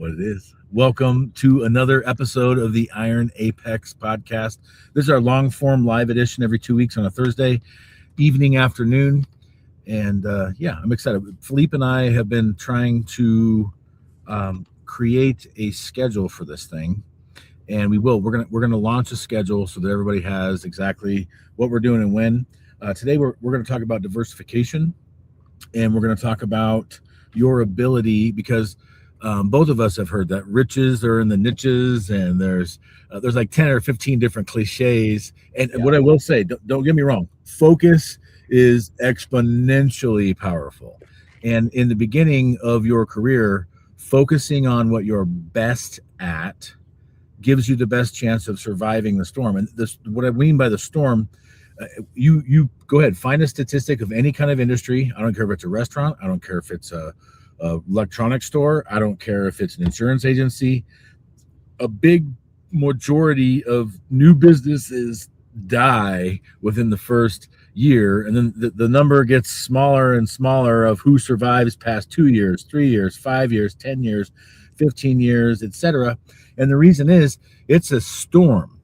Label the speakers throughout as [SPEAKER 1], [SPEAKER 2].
[SPEAKER 1] what it is. Welcome to another episode of the Iron Apex podcast. This is our long form live edition every 2 weeks on a Thursday evening, afternoon. And I'm excited. Philippe and I have been trying to create a schedule for this thing. And we will. We're gonna launch a schedule so that everybody has exactly what we're doing and when. Today we're going to talk about diversification, and we're going to talk about your ability, because both of us have heard that riches are in the niches, and there's like 10 or 15 different cliches. And what I will say, don't get me wrong, focus is exponentially powerful. And in the beginning of your career, focusing on what you're best at gives you the best chance of surviving the storm. And this, what I mean by the storm, you go ahead, find a statistic of any kind of industry. I don't care if it's a restaurant. I don't care if it's a electronic store. I don't care if it's an insurance agency. A big majority of new businesses die within the first year, and then the number gets smaller and smaller of who survives past 2 years, 3 years, 5 years, 10 years, 15 years, etc. And the reason is it's a storm.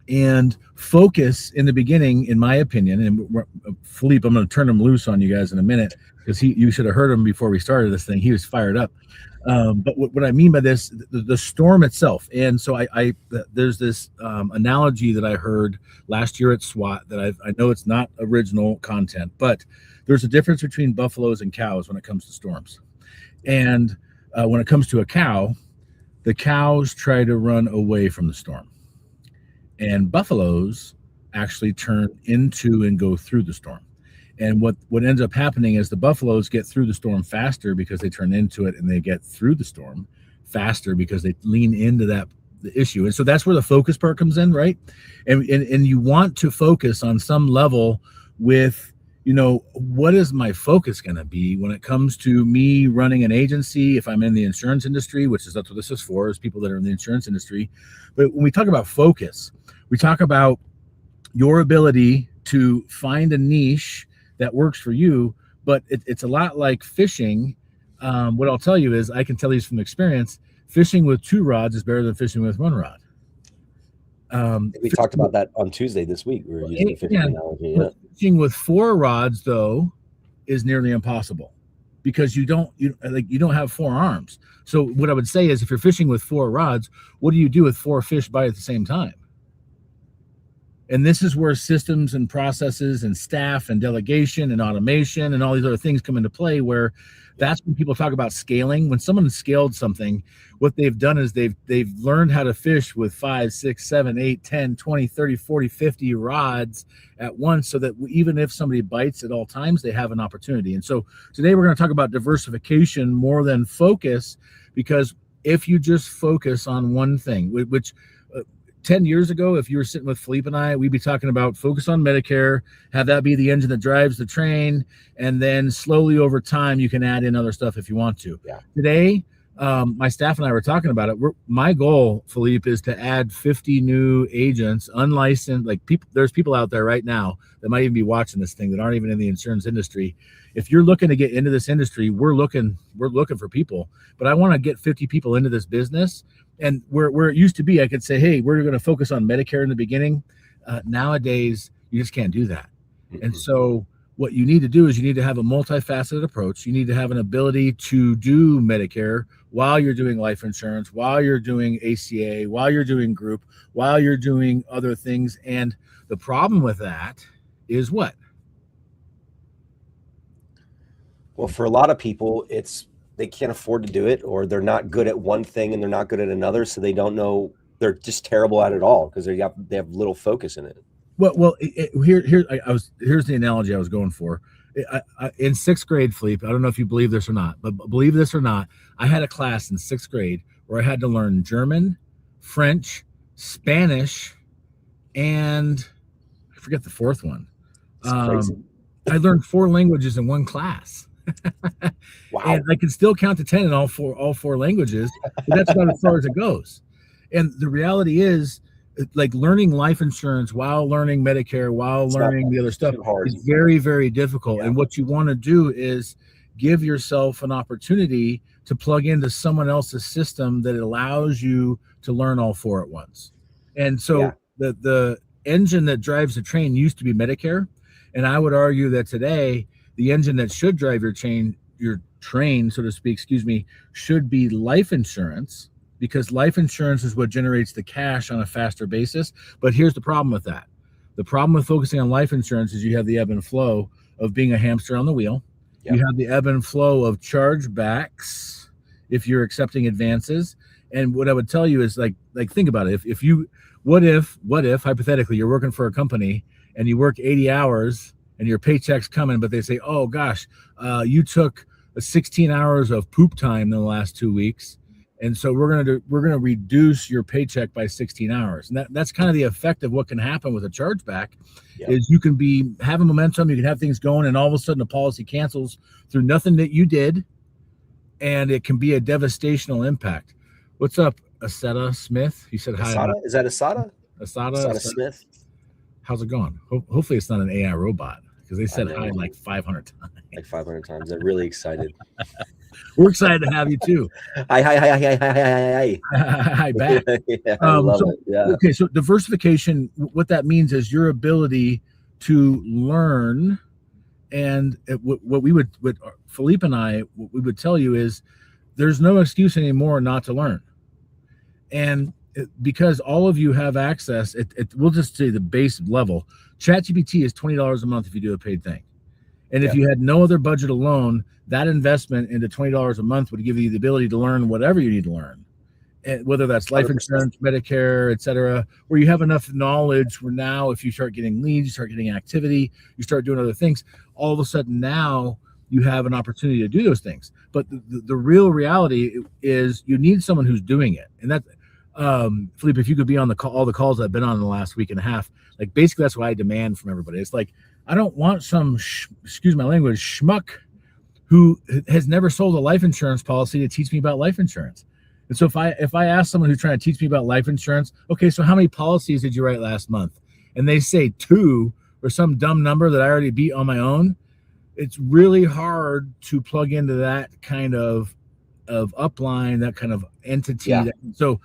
[SPEAKER 1] And focus in the beginning, in my opinion, and Philippe, I'm going to turn him loose on you guys in a minute, because you should have heard him before we started this thing. He was fired up. But what I mean by this, the storm itself. And so there's this analogy that I heard last year at SWAT that I know it's not original content, but there's a difference between buffaloes and cows when it comes to storms. And when it comes to a cow, the cows try to run away from the storm, and buffaloes actually turn into and go through the storm. And what ends up happening is the buffaloes get through the storm faster because they turn into it, and they get through the storm faster because they lean into the issue. And so that's where the focus part comes in, right? And you want to focus on some level with, what is my focus going to be when it comes to me running an agency? If I'm in the insurance industry, that's what this is for, is people that are in the insurance industry. But when we talk about focus, we talk about your ability to find a niche that works for you. But it's a lot like fishing. What I'll tell you is, I can tell you from experience, fishing with 2 rods is better than fishing with 1 rod.
[SPEAKER 2] We talked about that on Tuesday this week. We were using the fishing analogy. Yeah.
[SPEAKER 1] Fishing with 4 rods, though, is nearly impossible, because you don't have 4 arms. So what I would say is, if you're fishing with 4 rods, what do you do with 4 fish bite at the same time? And this is where systems and processes and staff and delegation and automation and all these other things come into play, where that's when people talk about scaling. When someone has scaled something, what they've done is they've learned how to fish with 5, 6, 7, 8, 10, 20, 30, 40, 50 rods at once, so that even if somebody bites at all times, they have an opportunity. And so today we're going to talk about diversification more than focus, because if you just focus on one thing, which 10 years ago, if you were sitting with Philippe and I, we'd be talking about focus on Medicare, have that be the engine that drives the train, and then slowly over time, you can add in other stuff if you want to.
[SPEAKER 2] Yeah.
[SPEAKER 1] Today, my staff and I were talking about it. My goal, Philippe, is to add 50 new agents, unlicensed, there's people out there right now that might even be watching this thing that aren't even in the insurance industry. If you're looking to get into this industry, we're looking for people, but I want to get 50 people into this business. And where it used to be, I could say, hey, we're going to focus on Medicare in the beginning. Nowadays, you just can't do that. Mm-hmm. And so what you need to do is you need to have a multifaceted approach. You need to have an ability to do Medicare while you're doing life insurance, while you're doing ACA, while you're doing group, while you're doing other things. And the problem with that is what?
[SPEAKER 2] Well, for a lot of people, they can't afford to do it, or they're not good at one thing and they're not good at another, so they don't know. They're just terrible at it all because they have little focus in it.
[SPEAKER 1] Well, here's the analogy I was going for. In 6th grade, Philippe, I don't know if you believe this or not, but believe this or not, I had a class in 6th grade where I had to learn German, French, and I forget the 4th one. I learned 4 languages in one class.
[SPEAKER 2] Wow.
[SPEAKER 1] And I can still count to 10 in all four languages, but that's about as far as it goes. And the reality is, like, learning life insurance while learning Medicare, while learning the other stuff is very, very difficult. Yeah. And what you want to do is give yourself an opportunity to plug into someone else's system that allows you to learn all four at once. And so the engine that drives the train used to be Medicare. And I would argue that today, the engine that should drive your train, so to speak, should be life insurance, because life insurance is what generates the cash on a faster basis. But here's the problem with that. The problem with focusing on life insurance is you have the ebb and flow of being a hamster on the wheel. Yep. You have the ebb and flow of chargebacks if you're accepting advances. And what I would tell you is like think about it. What if hypothetically you're working for a company and you work 80 hours and your paycheck's coming, but they say, oh gosh, you took 16 hours of poop time in the last 2 weeks, and so we're gonna reduce your paycheck by 16 hours. And that's kind of the effect of what can happen with a chargeback. Yep. Is you can be having momentum, you can have things going, and all of a sudden the policy cancels through nothing that you did, and it can be a devastational impact. What's up, Asada Smith? He said hi.
[SPEAKER 2] Asada? Is that Asada?
[SPEAKER 1] Asada
[SPEAKER 2] Smith.
[SPEAKER 1] How's it going? Hopefully it's not an AI robot, because they said hi like 500 times.
[SPEAKER 2] Like 500 times. They're really excited.
[SPEAKER 1] We're excited to have you too.
[SPEAKER 2] Hi.
[SPEAKER 1] Hi back.
[SPEAKER 2] Yeah, I love it. Yeah.
[SPEAKER 1] Okay, so diversification, what that means is your ability to learn, and what Philippe and I, what we would tell you is there's no excuse anymore not to learn. And because all of you have access, we'll just say the base level. ChatGPT is $20 a month if you do a paid thing. And if you had no other budget alone, that investment into $20 a month would give you the ability to learn whatever you need to learn. And whether that's life 100%. Insurance, Medicare, et cetera, where you have enough knowledge where now if you start getting leads, you start getting activity, you start doing other things, all of a sudden now you have an opportunity to do those things. But the real reality is you need someone who's doing it. And that, Philippe, if you could be on all the calls I've been on in the last week and a half, like basically that's what I demand from everybody. It's like, I don't want some, excuse my language, schmuck who has never sold a life insurance policy to teach me about life insurance. And so if I ask someone who's trying to teach me about life insurance, okay, so how many policies did you write last month? And they say 2 or some dumb number that I already beat on my own. It's really hard to plug into that kind of upline, that kind of entity. Yeah. So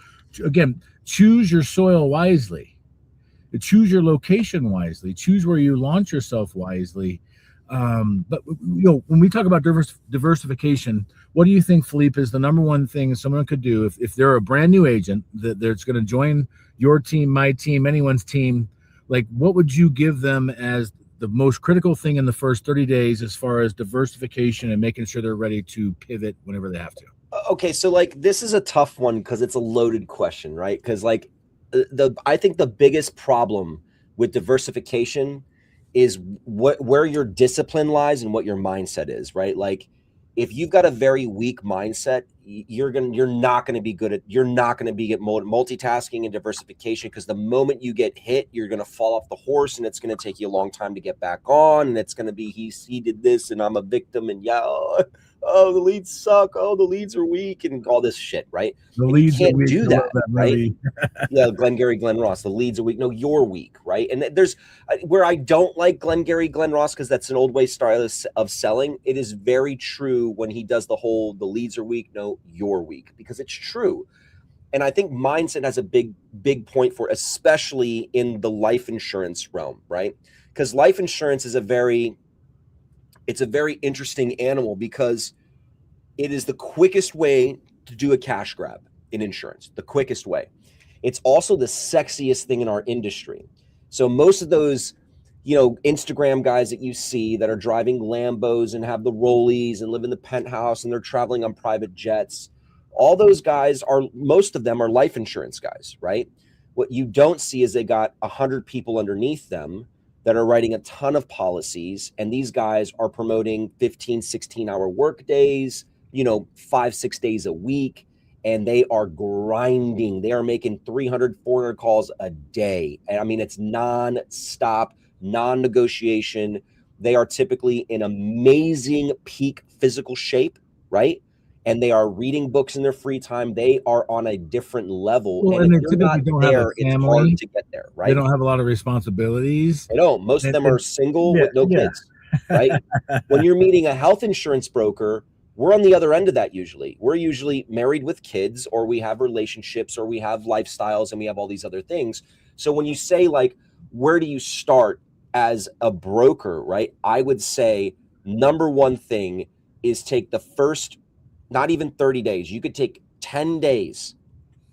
[SPEAKER 1] again, choose your soil wisely. Choose your location wisely. Choose where you launch yourself wisely. But when we talk about diversification, what do you think, Philippe, is the number one thing someone could do if they're a brand new agent that's going to join your team, my team, anyone's team? Like, what would you give them as the most critical thing in the first 30 days as far as diversification and making sure they're ready to pivot whenever they have to?
[SPEAKER 2] Okay, so like this is a tough one because it's a loaded question, right? Because like I think the biggest problem with diversification is where your discipline lies and what your mindset is, right? Like if you've got a very weak mindset, you're not going to be good at multitasking and diversification, because the moment you get hit, you're going to fall off the horse, and it's going to take you a long time to get back on, and it's going to be he did this and I'm a victim, and oh, the leads suck. Oh, the leads are weak, and all this shit, right?
[SPEAKER 1] The leads
[SPEAKER 2] you can't
[SPEAKER 1] are weak.
[SPEAKER 2] do that, right? Yeah, Glengarry Glen Ross. The leads are weak. No, you're weak, right? And there's where I don't like Glengarry Glen Ross, because that's an old way style of selling. It is very true when he does the leads are weak. No, you're weak, because it's true. And I think mindset has a big point for, especially in the life insurance realm, right? Because life insurance is it's a very interesting animal, because it is the quickest way to do a cash grab in insurance, the quickest way. It's also the sexiest thing in our industry. So most of those, Instagram guys that you see that are driving Lambos and have the Rollies and live in the penthouse and they're traveling on private jets, all those guys most of them are life insurance guys, right? What you don't see is they got 100 people underneath them that are writing a ton of policies. And these guys are promoting 15, 16-hour work days, 5-6 days a week. And they are grinding. They are making 300, 400 calls a day. And I mean, it's non-stop, non-negotiation. They are typically in amazing peak physical shape, right? And they are reading books in their free time. They are on a different level.
[SPEAKER 1] Well,
[SPEAKER 2] and
[SPEAKER 1] they
[SPEAKER 2] if you're not there, it's hard to get there, right?
[SPEAKER 1] They don't have a lot of responsibilities.
[SPEAKER 2] They don't. Most of them are single with no kids. right? When you're meeting a health insurance broker, we're on the other end of that usually. We're usually married with kids, or we have relationships, or we have lifestyles, and we have all these other things. So when you say, like, where do you start as a broker, right? I would say number one thing is take the first, not even 30 days. You could take 10 days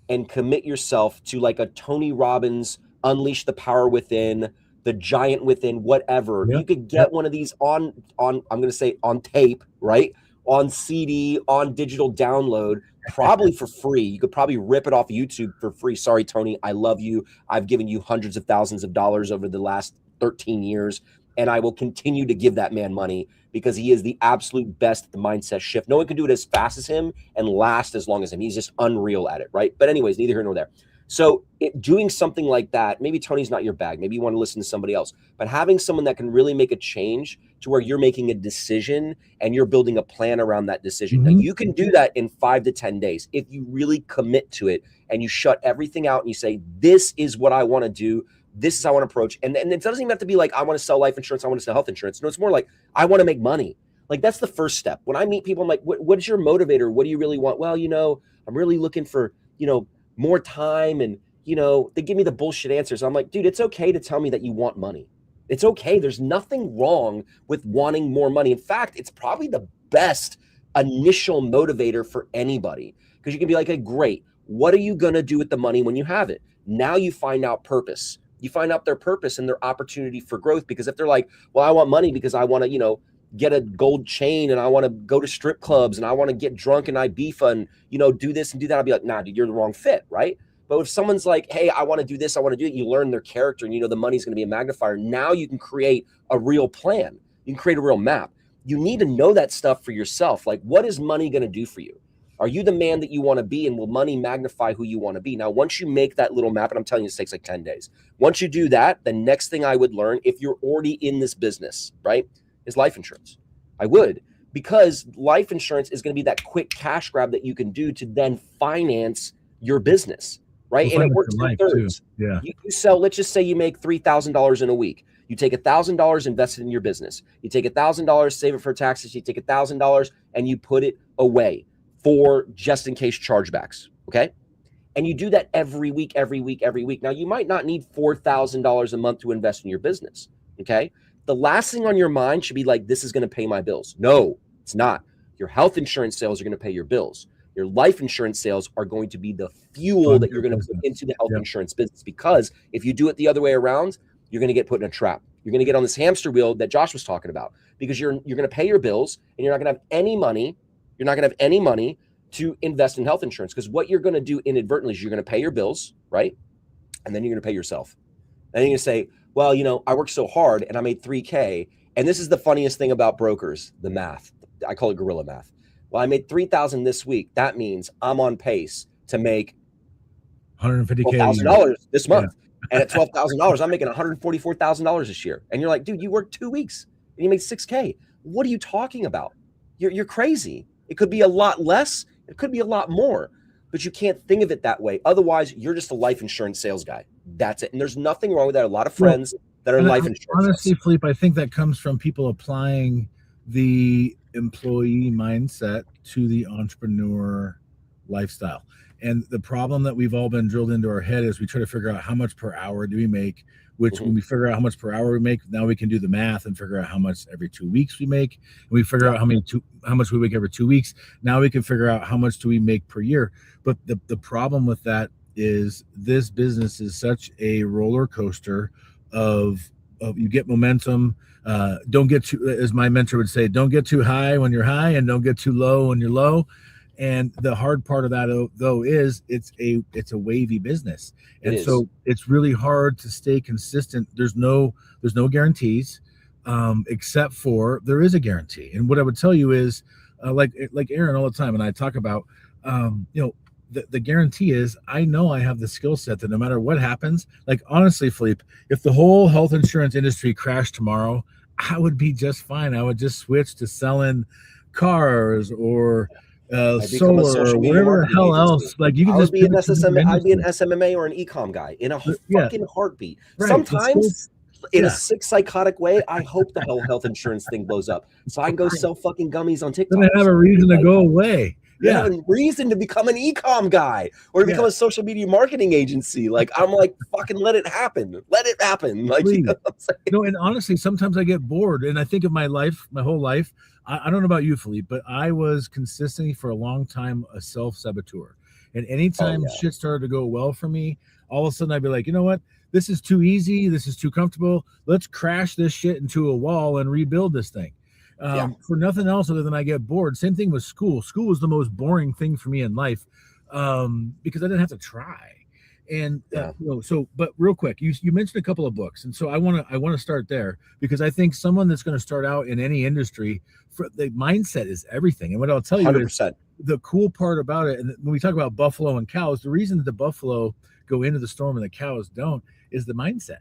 [SPEAKER 2] and commit yourself to like a Tony Robbins, Unleash the Power Within, the Giant Within, whatever.
[SPEAKER 1] Yep.
[SPEAKER 2] You could get one of these on I'm going to say on tape, right? On CD, on digital download, probably for free. You could probably rip it off YouTube for free. Sorry, Tony, I love you. I've given you hundreds of thousands of dollars over the last 13 years, and I will continue to give that man money because he is the absolute best at the mindset shift. No one can do it as fast as him and last as long as him. He's just unreal at it, right? But anyways, neither here nor there. So doing something like that, maybe Tony's not your bag. Maybe you want to listen to somebody else, but having someone that can really make a change to where you're making a decision and you're building a plan around that decision.
[SPEAKER 1] Mm-hmm.
[SPEAKER 2] Now, you can do that in 5 to 10 days if you really commit to it and you shut everything out and you say, this is what I want to do. This is how I want to approach. And it doesn't even have to be like, I want to sell life insurance. I want to sell health insurance. No, it's more like, I want to make money. Like, that's the first step. When I meet people, I'm like, what is your motivator? What do you really want? Well, I'm really looking for, more time. And, they give me the bullshit answers. I'm like, dude, it's okay to tell me that you want money. It's okay. There's nothing wrong with wanting more money. In fact, it's probably the best initial motivator for anybody, because you can be like, hey, great. What are you going to do with the money when you have it? Now you find out purpose. You find out their purpose and their opportunity for growth. Because if they're like, well, I want money because I want to, get a gold chain and I want to go to strip clubs and I want to get drunk in Ibiza and, do this and do that, I'll be like, nah, dude, you're the wrong fit, right? But if someone's like, hey, I want to do this, I want to do it, you learn their character and the money's going to be a magnifier. Now you can create a real plan. You can create a real map. You need to know that stuff for yourself. Like, what is money going to do for you? Are you the man that you want to be, and will money magnify who you want to be? Now, once you make that little map, and I'm telling you, this takes like 10 days. Once you do that, the next thing I would learn, if you're already in this business, right, is life insurance. I would, because life insurance is going to be that quick cash grab that you can do to then finance your business, right? And it works in thirds.
[SPEAKER 1] Yeah.
[SPEAKER 2] You sell, let's just say you make $3,000 in a week. You take $1,000 invested in your business. You take $1,000, save it for taxes. You take $1,000 and you put it away for just in case chargebacks. Okay. And you do that every week. Now, you might not need $4,000 a month to invest in your business. Okay. The last thing on your mind should be like, this is going to pay my bills. No, it's not. Your health insurance sales are going to pay your bills. Your life insurance sales are going to be the fuel that you're going to put into the health insurance business. Because if you do it the other way around, you're going to get put in a trap. You're going to get on this hamster wheel that Josh was talking about, because you're going to pay your bills and you're not going to have any money. You're not going to have any money to invest in health insurance, because what you're going to do inadvertently is you're going to pay your bills, right? And then you're going to pay yourself. And you're going to say, well, I worked so hard and I made $3,000. And this is the funniest thing about brokers, the math. I call it guerrilla math. Well, I made $3,000 this week. That means I'm on pace to make $150,000 this month. Yeah. And at $12,000, I'm making $144,000 this year. And you're like, dude, you worked 2 weeks and you made $6,000. What are you talking about? You're crazy. It could be a lot less. It could be a lot more. But you can't think of it that way. Otherwise, you're just a life insurance sales guy. That's it. And there's nothing wrong with that. A lot of friends that are life insurance.
[SPEAKER 1] Honestly, Philippe, I think that comes from people applying the employee mindset to the entrepreneur lifestyle. And the problem that we've all been drilled into our head is we try to figure out how much per hour do we make, which when we figure out how much per hour we make, now we can do the math and figure out how much every 2 weeks we make. And we figure out how much we make every 2 weeks. Now we can figure out how much do we make per year. But the problem with that is this business is such a roller coaster of you get momentum. Don't get too, as my mentor would say, don't get too high when you're high and don't get too low when you're low. And the hard part of that, though, is it's a wavy business. And so it's really hard to stay consistent. There's no guarantees, except for there is a guarantee. And what I would tell you is, like Aaron all the time, and I talk about, the guarantee is I know I have the skill set that no matter what happens, like honestly, Philippe, if the whole health insurance industry crashed tomorrow, I would be just fine. I would just switch to selling cars or solar or whatever the hell else. Like you can just
[SPEAKER 2] be an SMMA. I'd be an SMMA or an ecom guy in a fucking heartbeat. Right. in a sick, psychotic way. I hope the whole health insurance thing blows up so I can go sell fucking gummies on TikTok.
[SPEAKER 1] Then I have a reason to go away.
[SPEAKER 2] Yeah, have a reason to become an e-com guy or to become a social media marketing agency. Like, I'm like, fucking let it happen. Let it happen. Like, you know what I'm saying?
[SPEAKER 1] No, and honestly, sometimes I get bored, and I think of my life, my whole life. I don't know about you, Philippe, but I was consistently for a long time a self-saboteur. And anytime shit started to go well for me, all of a sudden I'd be like, you know what? This is too easy. This is too comfortable. Let's crash this shit into a wall and rebuild this thing. For nothing else other than I get bored. Same thing with school. School was the most boring thing for me in life because I didn't have to try. And but real quick, you mentioned a couple of books, and so I want to start there because I think someone that's going to start out in any industry, for the mindset is everything. And what I'll tell you
[SPEAKER 2] 100%.
[SPEAKER 1] is the cool part about it. And when we talk about buffalo and cows, the reason that the buffalo go into the storm and the cows don't is the mindset.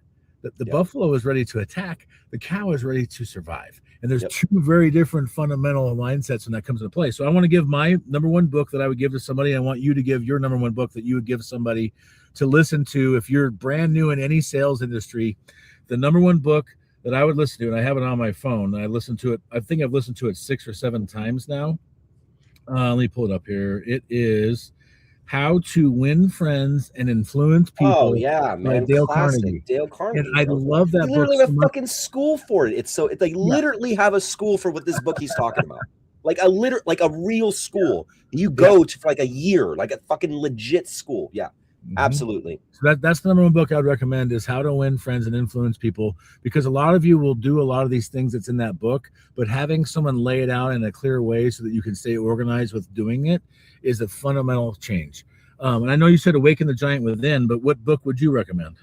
[SPEAKER 1] The buffalo is ready to attack. The cow is ready to survive. And there's two very different fundamental mindsets when that comes into play. So I want to give my number one book that I would give to somebody. I want you to give your number one book that you would give somebody to listen to. If you're brand new in any sales industry, the number one book that I would listen to, and I have it on my phone. I listened to it. I think I've listened to it 6 or 7 times now. Let me pull it up here. It is How to Win Friends and Influence People.
[SPEAKER 2] Oh yeah, man!
[SPEAKER 1] Dale
[SPEAKER 2] Classic.
[SPEAKER 1] Carnegie.
[SPEAKER 2] Dale Carnegie.
[SPEAKER 1] And I love that book.
[SPEAKER 2] Literally have a fucking school for it. They literally have a school for what this book he's talking about. Like a real school. You go to for like a year, like a fucking legit school. Yeah. Absolutely.
[SPEAKER 1] So that's the number one book I would recommend is How to Win Friends and Influence People, because a lot of you will do a lot of these things that's in that book, but having someone lay it out in a clear way so that you can stay organized with doing it is a fundamental change. And I know you said Awaken the Giant Within, but what book would you recommend?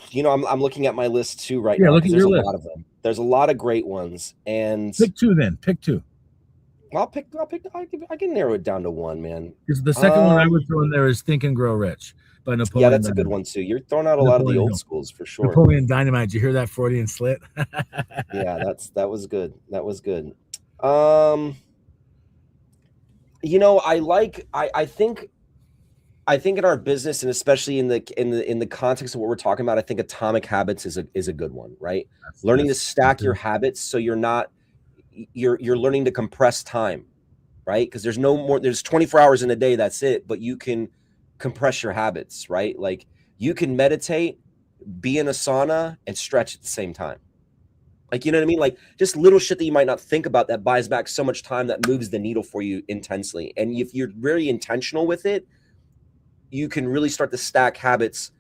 [SPEAKER 2] You know, I'm looking at my list too right now.
[SPEAKER 1] Look at your list.
[SPEAKER 2] Lot of them. There's a lot of great ones, and
[SPEAKER 1] pick two.
[SPEAKER 2] I can narrow it down to one, man.
[SPEAKER 1] Because the second one I would throw in there is Think and Grow Rich by Napoleon.
[SPEAKER 2] Yeah, that's a good one too. You're throwing out a lot of the old schools for sure.
[SPEAKER 1] Napoleon Dynamite. Did you hear that Freudian slit?
[SPEAKER 2] Yeah, that was good. That was good. You know, I think in our business, and especially in the context of what we're talking about, I think Atomic Habits is a good one, right? Learning to stack your habits so you're learning to compress time, right? Because there's 24 hours in a day, that's it, but you can compress your habits, right? Like you can meditate, be in a sauna, and stretch at the same time. Like, you know what I mean? Like just little shit that you might not think about that buys back so much time that moves the needle for you intensely. And if you're very intentional with it, you can really start to stack habits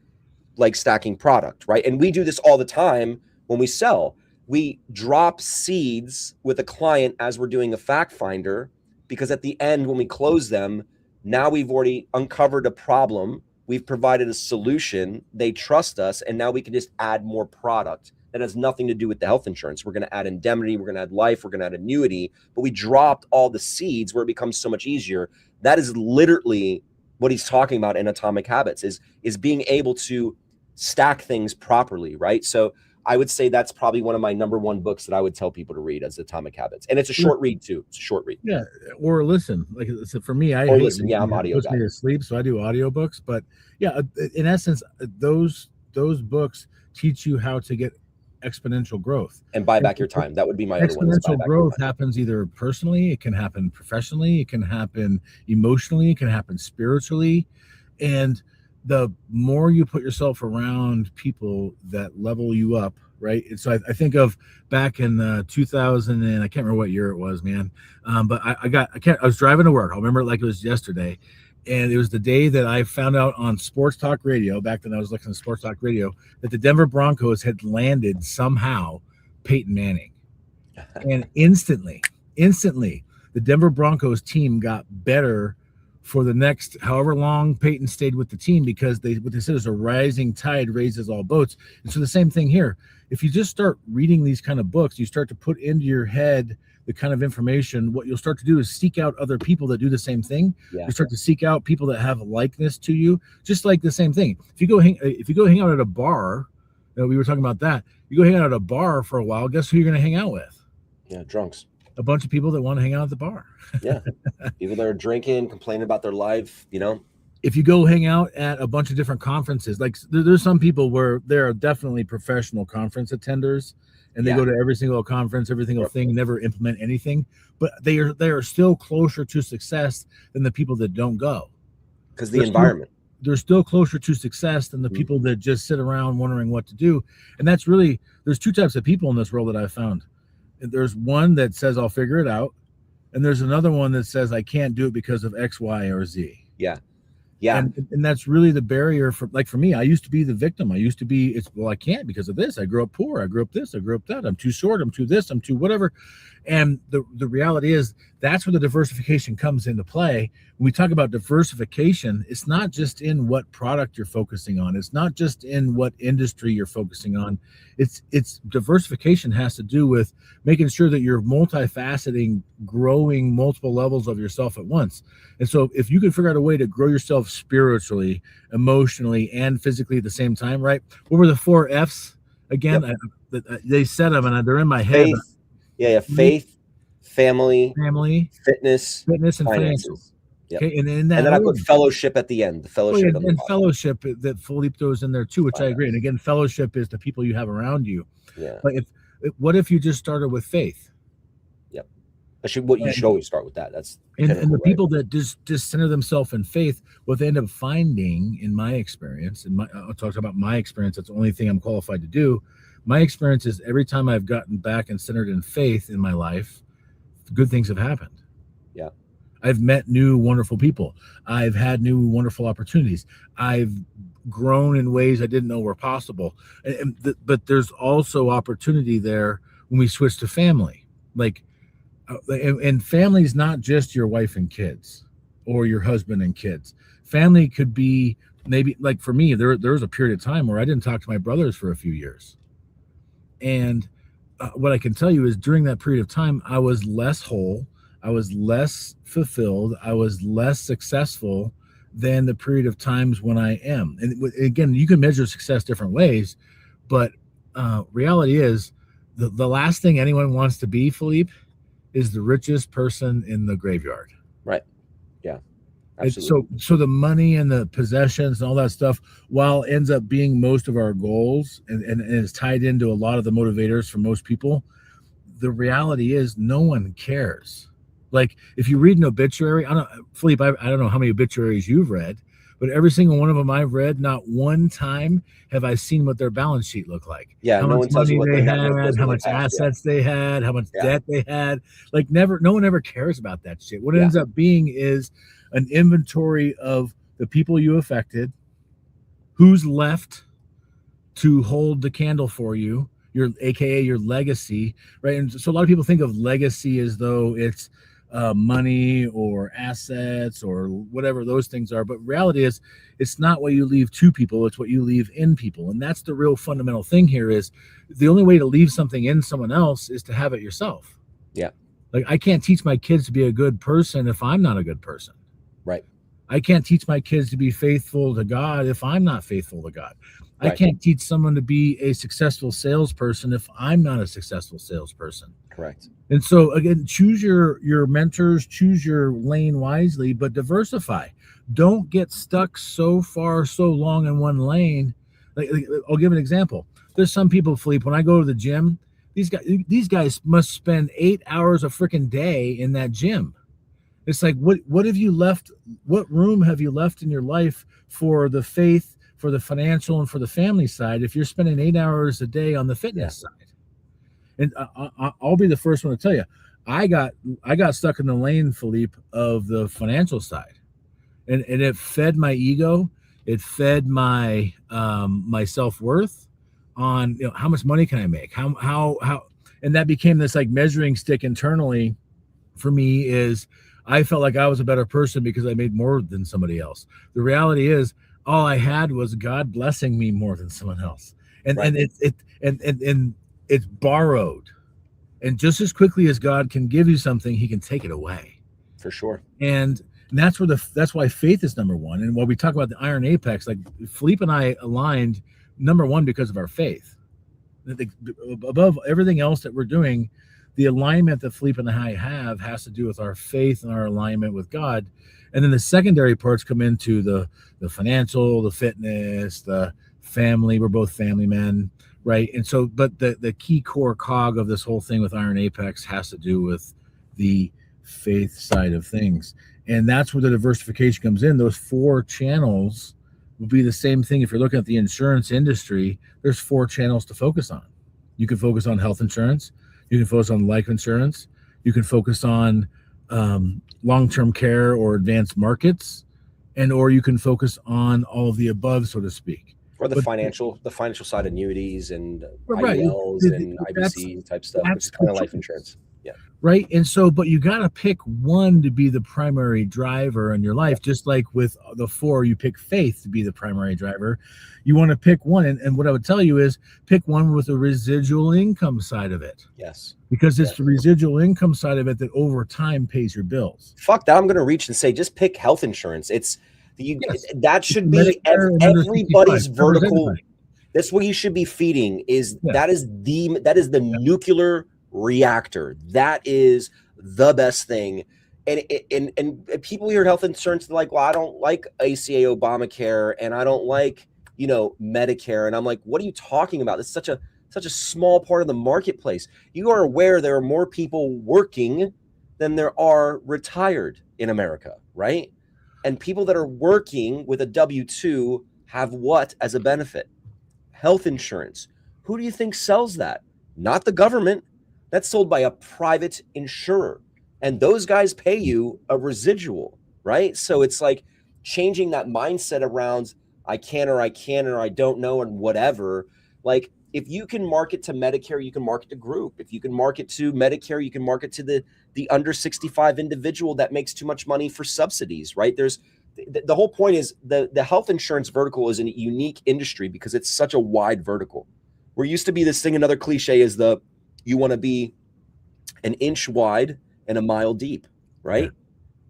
[SPEAKER 2] like stacking product, right? And we do this all the time when we sell. We drop seeds with a client as we're doing a fact finder, because at the end, when we close them, now we've already uncovered a problem. We've provided a solution. They trust us. And now we can just add more product that has nothing to do with the health insurance. We're going to add indemnity. We're going to add life. We're going to add annuity. But we dropped all the seeds where it becomes so much easier. That is literally what he's talking about in Atomic Habits is being able to stack things properly, right? So I would say that's probably one of my number one books that I would tell people to read as Atomic Habits. And it's a short read too. It's a short read.
[SPEAKER 1] Yeah. Or listen, like for me, I'm audio guy. Me to sleep. So I do audiobooks, but yeah, in essence, those books teach you how to get exponential growth
[SPEAKER 2] and buy back your time. That would be my other one.
[SPEAKER 1] Exponential growth happens either personally, it can happen professionally, it can happen emotionally, it can happen spiritually. And the more you put yourself around people that level you up, right? And so I think of back in 2000, and I can't remember what year it was, man. But I was driving to work. I'll remember it like it was yesterday. And it was the day that I found out on Sports Talk Radio, back then I was listening to Sports Talk Radio, that the Denver Broncos had landed somehow Peyton Manning. And instantly, the Denver Broncos team got better for the next however long Peyton stayed with the team, because what they said is a rising tide raises all boats. And so the same thing here. If you just start reading these kind of books, you start to put into your head the kind of information, what you'll start to do is seek out other people that do the same thing. Yeah. You start to seek out people that have a likeness to you, just like the same thing. If you go hang out at a bar, we were talking about that. You go hang out at a bar for a while, guess who you're going to hang out with?
[SPEAKER 2] Yeah, drunks.
[SPEAKER 1] A bunch of people that want to hang out at the bar.
[SPEAKER 2] Yeah. People that are drinking, complaining about their life,
[SPEAKER 1] if you go hang out at a bunch of different conferences, like there's some people where there are definitely professional conference attenders and they go to every single conference, every single thing, never implement anything, but they are still closer to success than the people that don't go.
[SPEAKER 2] Because the environment.
[SPEAKER 1] They're still closer to success than the people that just sit around wondering what to do. And that's really, there's two types of people in this world that I've found. There's one that says, I'll figure it out. And there's another one that says, I can't do it because of X, Y, or Z.
[SPEAKER 2] Yeah. Yeah.
[SPEAKER 1] And that's really the barrier for me. I used to be the victim. I used to be, I can't because of this. I grew up poor. I grew up this. I grew up that. I'm too short. I'm too this. I'm too whatever. And the reality is that's where the diversification comes into play. When we talk about diversification, it's not just in what product you're focusing on. It's not just in what industry you're focusing on. It's diversification has to do with making sure that you're multifaceting, growing multiple levels of yourself at once. And so if you can figure out a way to grow yourself spiritually, emotionally, and physically at the same time, right? What were the 4 F's again? They said them and they're in my head.
[SPEAKER 2] Faith, family, fitness,
[SPEAKER 1] and finances.
[SPEAKER 2] Yep. Okay, and then I put fellowship at the end. The fellowship
[SPEAKER 1] and fellowship that Philippe throws in there too, which I agree. And again, fellowship is the people you have around you.
[SPEAKER 2] Yeah.
[SPEAKER 1] But what if you just started with faith?
[SPEAKER 2] Yep. You should always start with that. That's
[SPEAKER 1] and the people that just center themselves in faith, what they end up finding, in my experience, I'll talk about my experience. That's the only thing I'm qualified to do. My experience is every time I've gotten back and centered in faith in my life, good things have happened.
[SPEAKER 2] Yeah.
[SPEAKER 1] I've met new, wonderful people. I've had new, wonderful opportunities. I've grown in ways I didn't know were possible. But there's also opportunity there when we switch to family. And family is not just your wife and kids or your husband and kids. Family could be maybe, like for me, there was a period of time where I didn't talk to my brothers for a few years. And what I can tell you is during that period of time, I was less whole. I was less fulfilled. I was less successful than the period of times when I am. And again, you can measure success different ways, but reality is the last thing anyone wants to be, Philippe, is the richest person in the graveyard.
[SPEAKER 2] Right. Yeah. Absolutely.
[SPEAKER 1] So the money and the possessions and all that stuff, while ends up being most of our goals and is tied into a lot of the motivators for most people, the reality is no one cares. Like if you read an obituary, Philippe, I don't know how many obituaries you've read, but every single one of them I've read, not one time have I seen what their balance sheet looked like.
[SPEAKER 2] Yeah,
[SPEAKER 1] how much money they had, how much assets they had, how much debt they had. Like no one ever cares about that shit. What it ends up being is an inventory of the people you affected, who's left to hold the candle for you, AKA your legacy, right? And so a lot of people think of legacy as though it's money or assets or whatever those things are. But reality is it's not what you leave to people, it's what you leave in people. And that's the real fundamental thing here is the only way to leave something in someone else is to have it yourself.
[SPEAKER 2] Yeah.
[SPEAKER 1] Like I can't teach my kids to be a good person if I'm not a good person.
[SPEAKER 2] Right.
[SPEAKER 1] I can't teach my kids to be faithful to God if I'm not faithful to God. Right. I can't teach someone to be a successful salesperson if I'm not a successful salesperson.
[SPEAKER 2] Correct.
[SPEAKER 1] And so again, choose your mentors, choose your lane wisely, but diversify. Don't get stuck so long in one lane. Like I'll give an example. There's some people, Philippe, when I go to the gym, these guys must spend 8 hours a freaking day in that gym. It's like, what have you left? What room have you left in your life for the faith, for the financial, and for the family side if you're spending 8 hours a day on the fitness side? And I'll be the first one to tell you, I got stuck in the lane, Philippe, of the financial side, and it fed my ego, it fed my my self-worth on how much money can I make, how, and that became this like measuring stick internally for me. Is I felt like I was a better person because I made more than somebody else. The reality is all I had was God blessing me more than someone else. And it's borrowed. And just as quickly as God can give you something, he can take it away.
[SPEAKER 2] For sure.
[SPEAKER 1] And that's why faith is number one. And while we talk about the Iron Apex, like Philippe and I aligned number one because of our faith. Above everything else that we're doing, the alignment that Philippe and I have has to do with our faith and our alignment with God. And then the secondary parts come into the financial, the fitness, the family. We're both family men, right? And so, but the key core cog of this whole thing with Iron Apex has to do with the faith side of things. And that's where the diversification comes in. Those 4 channels will be the same thing. If you're looking at the insurance industry, there's 4 channels to focus on. You can focus on health insurance. You can focus on life insurance. You can focus on long-term care or advanced markets, or you can focus on all of the above, so to speak.
[SPEAKER 2] Or the financial side, annuities and IELs and IBC type stuff, which is kind of life insurance. Yeah.
[SPEAKER 1] Right. And so, but you got to pick one to be the primary driver in your life, just like with the 4, you pick faith to be the primary driver. You want to pick one. And what I would tell you is pick one with the residual income side of it.
[SPEAKER 2] Yes.
[SPEAKER 1] Because it's the residual income side of it that over time pays your bills.
[SPEAKER 2] Fuck that. I'm going to reach and say, just pick health insurance. That should be everybody's vertical. That's what you should be feeding that is the nuclear reactor. That is the best thing. And people hear health insurance, they're like, well, I don't like ACA Obamacare and I don't like, Medicare. And I'm like, what are you talking about? It's such a small part of the marketplace. You are aware there are more people working than there are retired in America, right? And people that are working with a W-2 have what as a benefit? Health insurance. Who do you think sells that? Not the government. That's sold by a private insurer. And those guys pay you a residual, right? So it's like changing that mindset around I can or I don't know and whatever. Like if you can market to Medicare, you can market to group. If you can market to Medicare, you can market to the under 65 individual that makes too much money for subsidies, right? There's the whole point is the health insurance vertical is a unique industry because it's such a wide vertical. There used to be this thing, another cliche is you want to be an inch wide and a mile deep, right?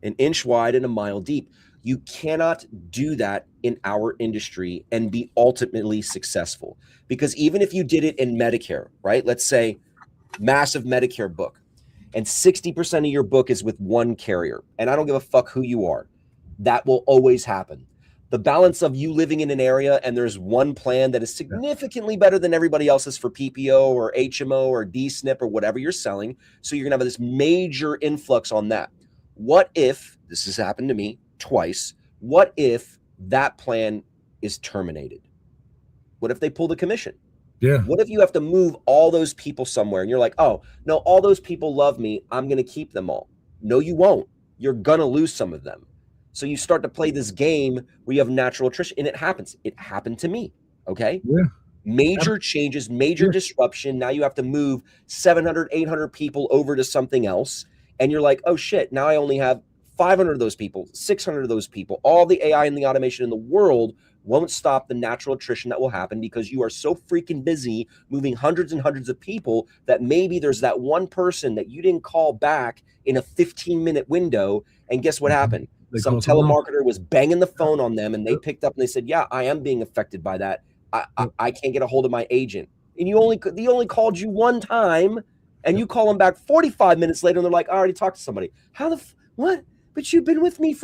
[SPEAKER 2] Yeah. An inch wide and a mile deep. You cannot do that in our industry and be ultimately successful. Because even if you did it in Medicare, right? Let's say massive Medicare book, and 60% of your book is with one carrier, and I don't give a fuck who you are, that will always happen. The balance of you living in an area and there's one plan that is significantly better than everybody else's for PPO or HMO or DSNP or whatever you're selling. So you're going to have this major influx on that. What if, this has happened to me twice, what if that plan is terminated? What if they pull the commission?
[SPEAKER 1] Yeah.
[SPEAKER 2] What if you have to move all those people somewhere and you're like, oh, no, all those people love me. I'm going to keep them all. No, you won't. You're going to lose some of them. So you start to play this game where you have natural attrition, and it happens. It happened to me. Okay.
[SPEAKER 1] Yeah.
[SPEAKER 2] Major changes, major disruption. Now you have to move 700, 800 people over to something else. And you're like, oh shit, now I only have 500 of those people, 600 of those people. All the AI and the automation in the world won't stop the natural attrition that will happen because you are so freaking busy moving hundreds and hundreds of people that maybe there's that one person that you didn't call back in a 15-minute window. And guess what happened? Some telemarketer was banging the phone on them and they picked up and they said, yeah, I am being affected by that. I can't get a hold of my agent. And they only called you one time and you call them back 45 minutes later and they're like, I already talked to somebody. What? But you've been with me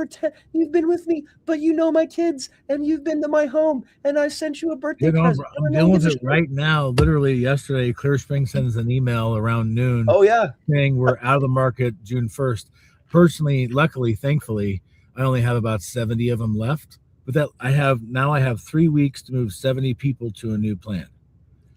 [SPEAKER 2] you've been with me, but you know my kids and you've been to my home and I sent you a birthday present.
[SPEAKER 1] I'm dealing with it right now. Literally yesterday, Clear Spring sends an email around noon.
[SPEAKER 2] Oh yeah.
[SPEAKER 1] Saying we're out of the market June 1st. Personally, luckily, thankfully, I only have about 70 of them left, but that I have 3 weeks to move 70 people to a new plan.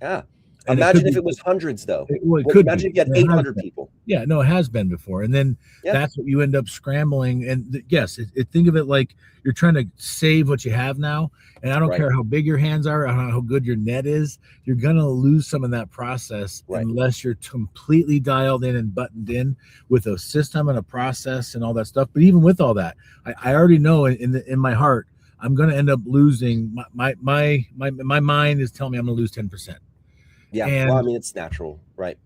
[SPEAKER 2] Yeah. And imagine if it was hundreds though. Imagine if you had 800 people.
[SPEAKER 1] Yeah, no, it has been before. And then that's what you end up scrambling. And yes, think of it like you're trying to save what you have now. And I don't care how big your hands are, how good your net is, you're going to lose some of that process unless you're completely dialed in and buttoned in with a system and a process and all that stuff. But even with all that, I already know in my heart, I'm going to end up losing. My mind is telling me I'm going to lose 10%.
[SPEAKER 2] Yeah, well, I mean, it's natural, right?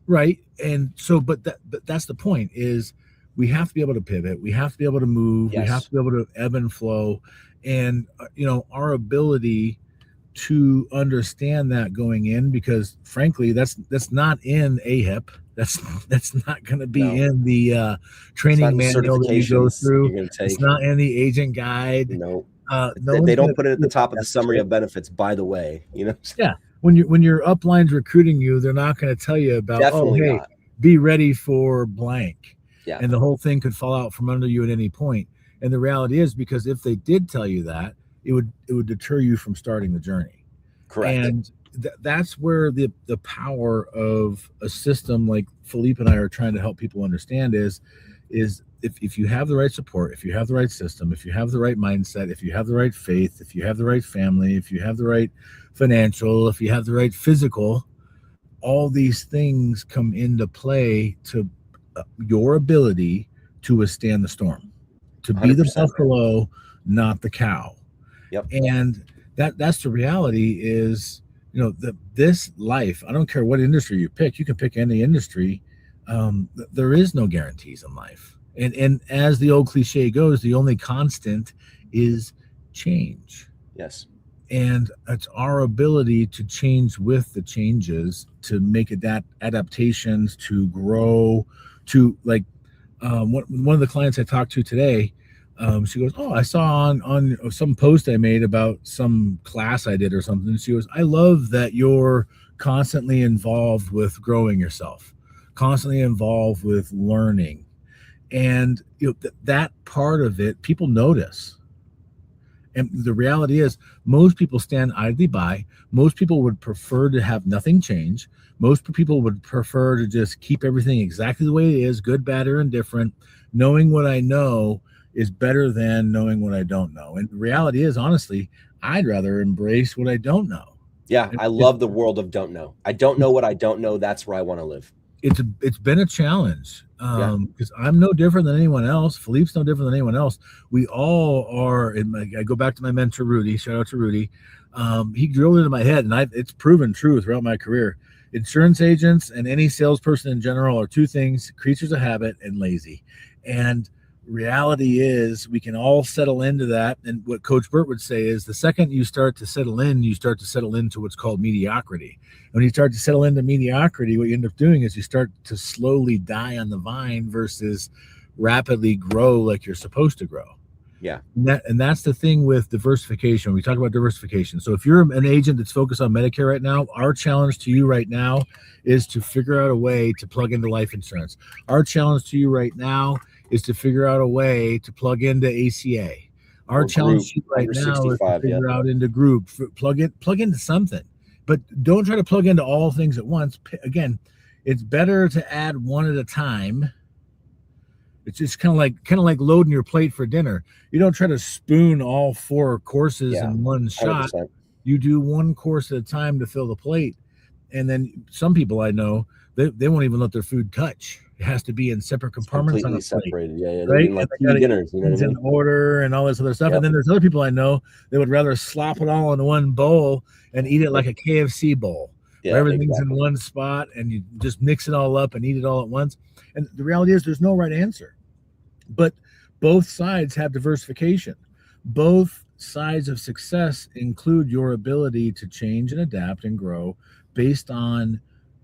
[SPEAKER 1] Right, and so, but that's the point is we have to be able to pivot. We have to be able to move. Yes. We have to be able to ebb and flow, and our ability to understand that going in, because frankly, that's not in AHIP. That's not going to be
[SPEAKER 2] No.
[SPEAKER 1] in the
[SPEAKER 2] It's not
[SPEAKER 1] training
[SPEAKER 2] in the
[SPEAKER 1] manual that you go
[SPEAKER 2] certifications
[SPEAKER 1] through.
[SPEAKER 2] you're going to
[SPEAKER 1] It's
[SPEAKER 2] take.
[SPEAKER 1] not in the agent guide.
[SPEAKER 2] No.
[SPEAKER 1] No
[SPEAKER 2] They
[SPEAKER 1] one's
[SPEAKER 2] don't
[SPEAKER 1] gonna
[SPEAKER 2] put it at the
[SPEAKER 1] tell you
[SPEAKER 2] top of the
[SPEAKER 1] that's
[SPEAKER 2] summary
[SPEAKER 1] it.
[SPEAKER 2] of benefits, by the way, you know.
[SPEAKER 1] Yeah, when your upline's recruiting you, they're not going to tell you about,
[SPEAKER 2] Definitely
[SPEAKER 1] oh, hey,
[SPEAKER 2] not.
[SPEAKER 1] be ready for blank.
[SPEAKER 2] Yeah.
[SPEAKER 1] And the whole thing could fall out from under you at any point. And the reality is, because if they did tell you that, it would deter you from starting the journey.
[SPEAKER 2] Correct.
[SPEAKER 1] And that's where the power of a system like Philippe and I are trying to help people understand is if you have the right support, if you have the right system, if you have the right mindset, if you have the right faith, if you have the right family, if you have the right financial, if you have the right physical, all these things come into play to your ability to withstand the storm, to be the
[SPEAKER 2] 100%.
[SPEAKER 1] buffalo, not the cow.
[SPEAKER 2] Yep.
[SPEAKER 1] And that's the reality is, this life, I don't care what industry you pick, you can pick any industry. There is no guarantees in life. And as the old cliche goes, the only constant is change.
[SPEAKER 2] Yes.
[SPEAKER 1] And it's our ability to change with the changes, to make adaptations, to grow, to like one of the clients I talked to today, she goes, oh, I saw on some post I made about some class I did or something. She goes, I love that you're constantly involved with growing yourself, constantly involved with learning. And that part of it, people notice. And the reality is, most people stand idly by. Most people would prefer to have nothing change. Most people would prefer to just keep everything exactly the way it is, good, bad, or indifferent. Knowing what I know is better than knowing what I don't know. And the reality is, honestly, I'd rather embrace what I don't know.
[SPEAKER 2] Yeah, I love the world of don't know. I don't know what I don't know. That's where I want to live.
[SPEAKER 1] It's been a challenge because I'm no different than anyone else. Philippe's no different than anyone else. We all are. I go back to my mentor Rudy. Shout out to Rudy. He drilled into my head, and it's proven true throughout my career. Insurance agents and any salesperson in general are two things: creatures of habit and lazy. And reality is, we can all settle into that. And what Coach Burt would say is, the second you start to settle in, you start to settle into what's called mediocrity. And when you start to settle into mediocrity, what you end up doing is you start to slowly die on the vine versus rapidly grow like you're supposed to grow.
[SPEAKER 2] Yeah.
[SPEAKER 1] And that's the thing with diversification. We talk about diversification. So if you're an agent that's focused on Medicare right now, our challenge to you right now is to figure out a way to plug into life insurance. Our challenge to you right now is to figure out a way to plug into ACA. Our challenge to you right now is to figure out into group, plug into something. But don't try to plug into all things at once. Again, it's better to add one at a time. It's just kind of like loading your plate for dinner. You don't try to spoon all 4 courses in one shot.
[SPEAKER 2] 100%.
[SPEAKER 1] You do one course at a time to fill the plate. And then some people I know, they won't even let their food touch. It has to be in separate compartments on a
[SPEAKER 2] separated.
[SPEAKER 1] plate. Right?
[SPEAKER 2] Like 2 dinners, you know what I mean?
[SPEAKER 1] In order and all this other stuff. Yep. And then there's other people I know that would rather slop it all in one bowl and eat it like a KFC bowl. Yeah, everything's in one spot and you just mix it all up and eat it all at once. And the reality is, there's no right answer. But both sides have diversification. Both sides of success include your ability to change and adapt and grow based on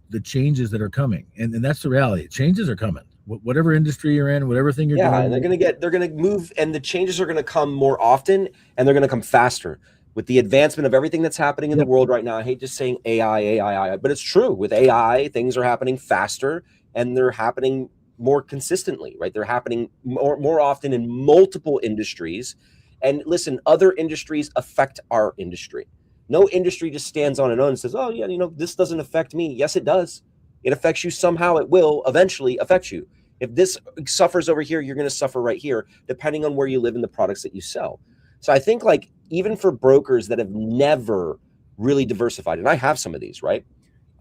[SPEAKER 1] the changes that are coming. And that's the reality. Changes are coming. Whatever industry you're in, whatever thing you're doing.
[SPEAKER 2] Yeah, they're going to move, and the changes are going to come more often, and they're going to come faster. With the advancement of everything that's happening in the world right now, I hate just saying AI, but it's true. With AI, things are happening faster, and they're happening more consistently, right? They're happening more often in multiple industries. And listen, other industries affect our industry. No industry just stands on its own and says, oh, yeah, this doesn't affect me. Yes, it does. It affects you somehow. It will eventually affect you. If this suffers over here, you're going to suffer right here, depending on where you live and the products that you sell. So I think, like, even for brokers that have never really diversified, and I have some of these, right?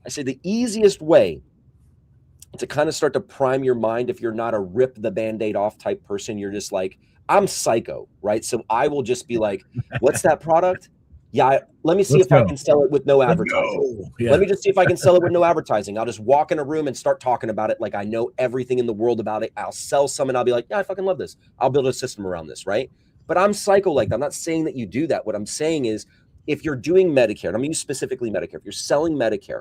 [SPEAKER 2] I say the easiest way to kind of start to prime your mind, if you're not a rip the Band-Aid off type person, you're just like, I'm psycho, right? So I will just be like, what's that product? Yeah, let me see if I can sell it with no advertising. Yeah. Let me just see if I can sell it with no advertising. I'll just walk in a room and start talking about it like I know everything in the world about it. I'll sell some and I'll be like, yeah, I fucking love this. I'll build a system around this, right? But I'm psycho like that. I'm not saying that you do that. What I'm saying is, if you're doing Medicare, and I'm going to use specifically Medicare, if you're selling Medicare,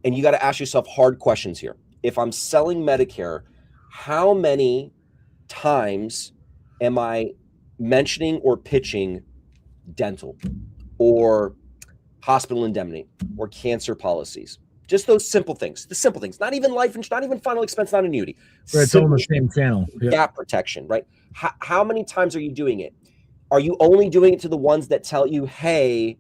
[SPEAKER 2] and you got to ask yourself hard questions here. If I'm selling Medicare, how many times am I mentioning or pitching dental or hospital indemnity or cancer policies? Just those simple things, the simple things, not even life insurance, not even final expense, not annuity.
[SPEAKER 1] Right, it's all on the same channel.
[SPEAKER 2] Gap protection, right? How many times are you doing it? Are you only doing it to the ones that tell you, hey,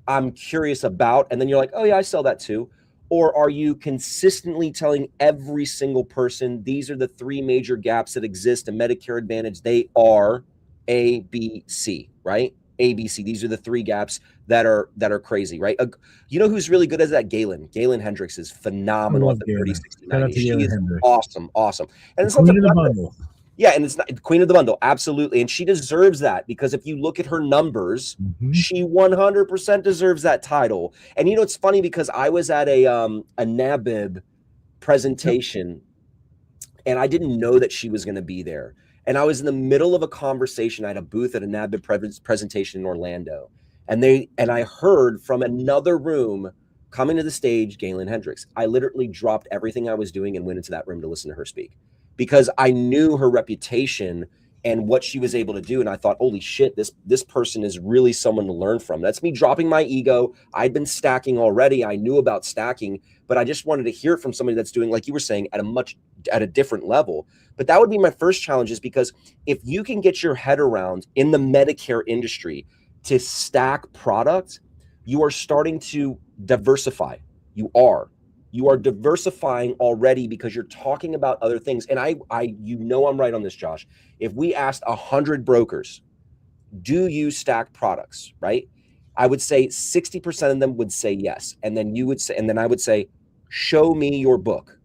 [SPEAKER 2] I'm curious about, and then you're like, oh yeah, I sell that too? Or are you consistently telling every single person, these are the three major gaps that exist in Medicare Advantage? They are A, B, C, right? A, B, C. These are the three gaps that are crazy, right? You know who's really good at that? Galen Hendricks is phenomenal at the 30-60-90. She is awesome. And it's
[SPEAKER 1] Queen of the bundle.
[SPEAKER 2] Yeah, and it's not Queen of the Bundle, absolutely. And she deserves that, because if you look at her numbers, she 100% deserves that title. And you know, it's funny because I was at a NABIB presentation, and I didn't know that she was going to be there. And I was in the middle of a conversation. I had a booth at a NABIB presentation in Orlando, and I heard from another room coming to the stage, Galen Hendricks. I literally dropped everything I was doing and went into that room to listen to her speak, because I knew her reputation and what she was able to do. And I thought, holy shit, this person is really someone to learn from. That's me dropping my ego. I'd been stacking already. I knew about stacking, but I just wanted to hear it from somebody that's doing, like you were saying, at a different level. But that would be my first challenge, is because if you can get your head around in the Medicare industry to stack products, you are starting to diversify. You are diversifying already, because you're talking about other things. And I'm right on this, Josh. If we asked 100 brokers, do you stack products, right? I would say 60% of them would say yes. And then I would say, show me your book.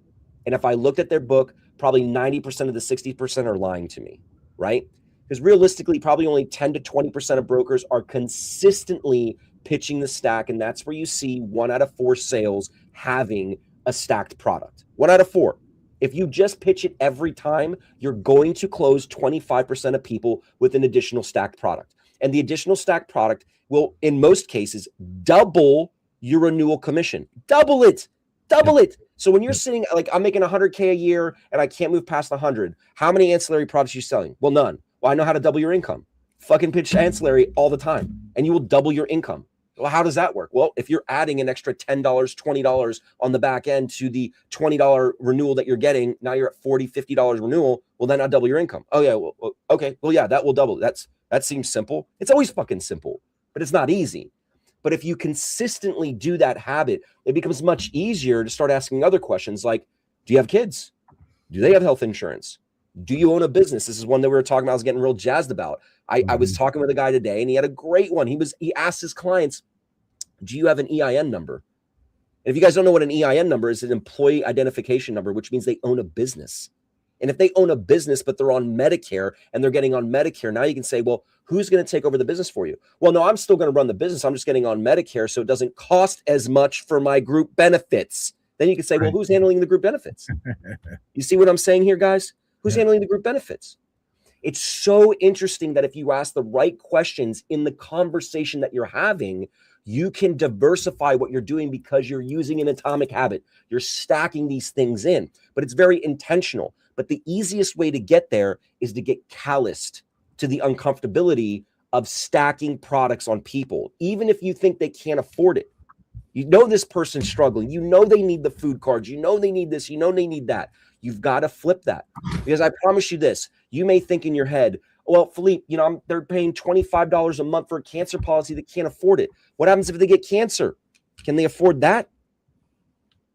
[SPEAKER 2] And if I looked at their book, probably 90% of the 60% are lying to me, right? Because realistically, probably only 10 to 20% of brokers are consistently pitching the stack. And that's where you see 1 out of 4 sales having a stacked product. 1 out of 4. If you just pitch it every time, you're going to close 25% of people with an additional stacked product. And the additional stacked product will, in most cases, double your renewal commission. Double it. So when you're sitting, like, I'm making $100K a year and I can't move past 100, how many ancillary products are you selling? Well, none. Well, I know how to double your income. Fucking pitch ancillary all the time, and you will double your income. Well, how does that work? Well, if you're adding an extra $10, $20 on the back end to the $20 renewal that you're getting, now you're at $40, $50 renewal. Well, then I'll double your income. Oh yeah. Well, okay. Well, yeah, that will double. That seems simple. It's always fucking simple, but it's not easy. But if you consistently do that habit, it becomes much easier to start asking other questions like, do you have kids? Do they have health insurance? Do you own a business? This is one that we were talking about. I was getting real jazzed about. I was talking with a guy today, and he had a great one. He asked his clients, do you have an EIN number? And if you guys don't know what an EIN number is, an employee identification number, which means they own a business. And if they own a business, but they're on Medicare and they're getting on Medicare, now you can say, well, who's going to take over the business for you? Well, no, I'm still going to run the business. I'm just getting on Medicare, so it doesn't cost as much for my group benefits. Then you can say, well, who's handling the group benefits? You see what I'm saying here, guys? Who's handling the group benefits? It's so interesting that if you ask the right questions in the conversation that you're having, you can diversify what you're doing because you're using an atomic habit. You're stacking these things in, but it's very intentional. But the easiest way to get there is to get calloused to the uncomfortability of stacking products on people, even if you think they can't afford it. You know this person's struggling. You know they need the food cards. You know they need this. You know they need that. You've got to flip that, because I promise you this. You may think in your head, well, Philippe, they're paying $25 a month for a cancer policy that can't afford it. What happens if they get cancer? Can they afford that?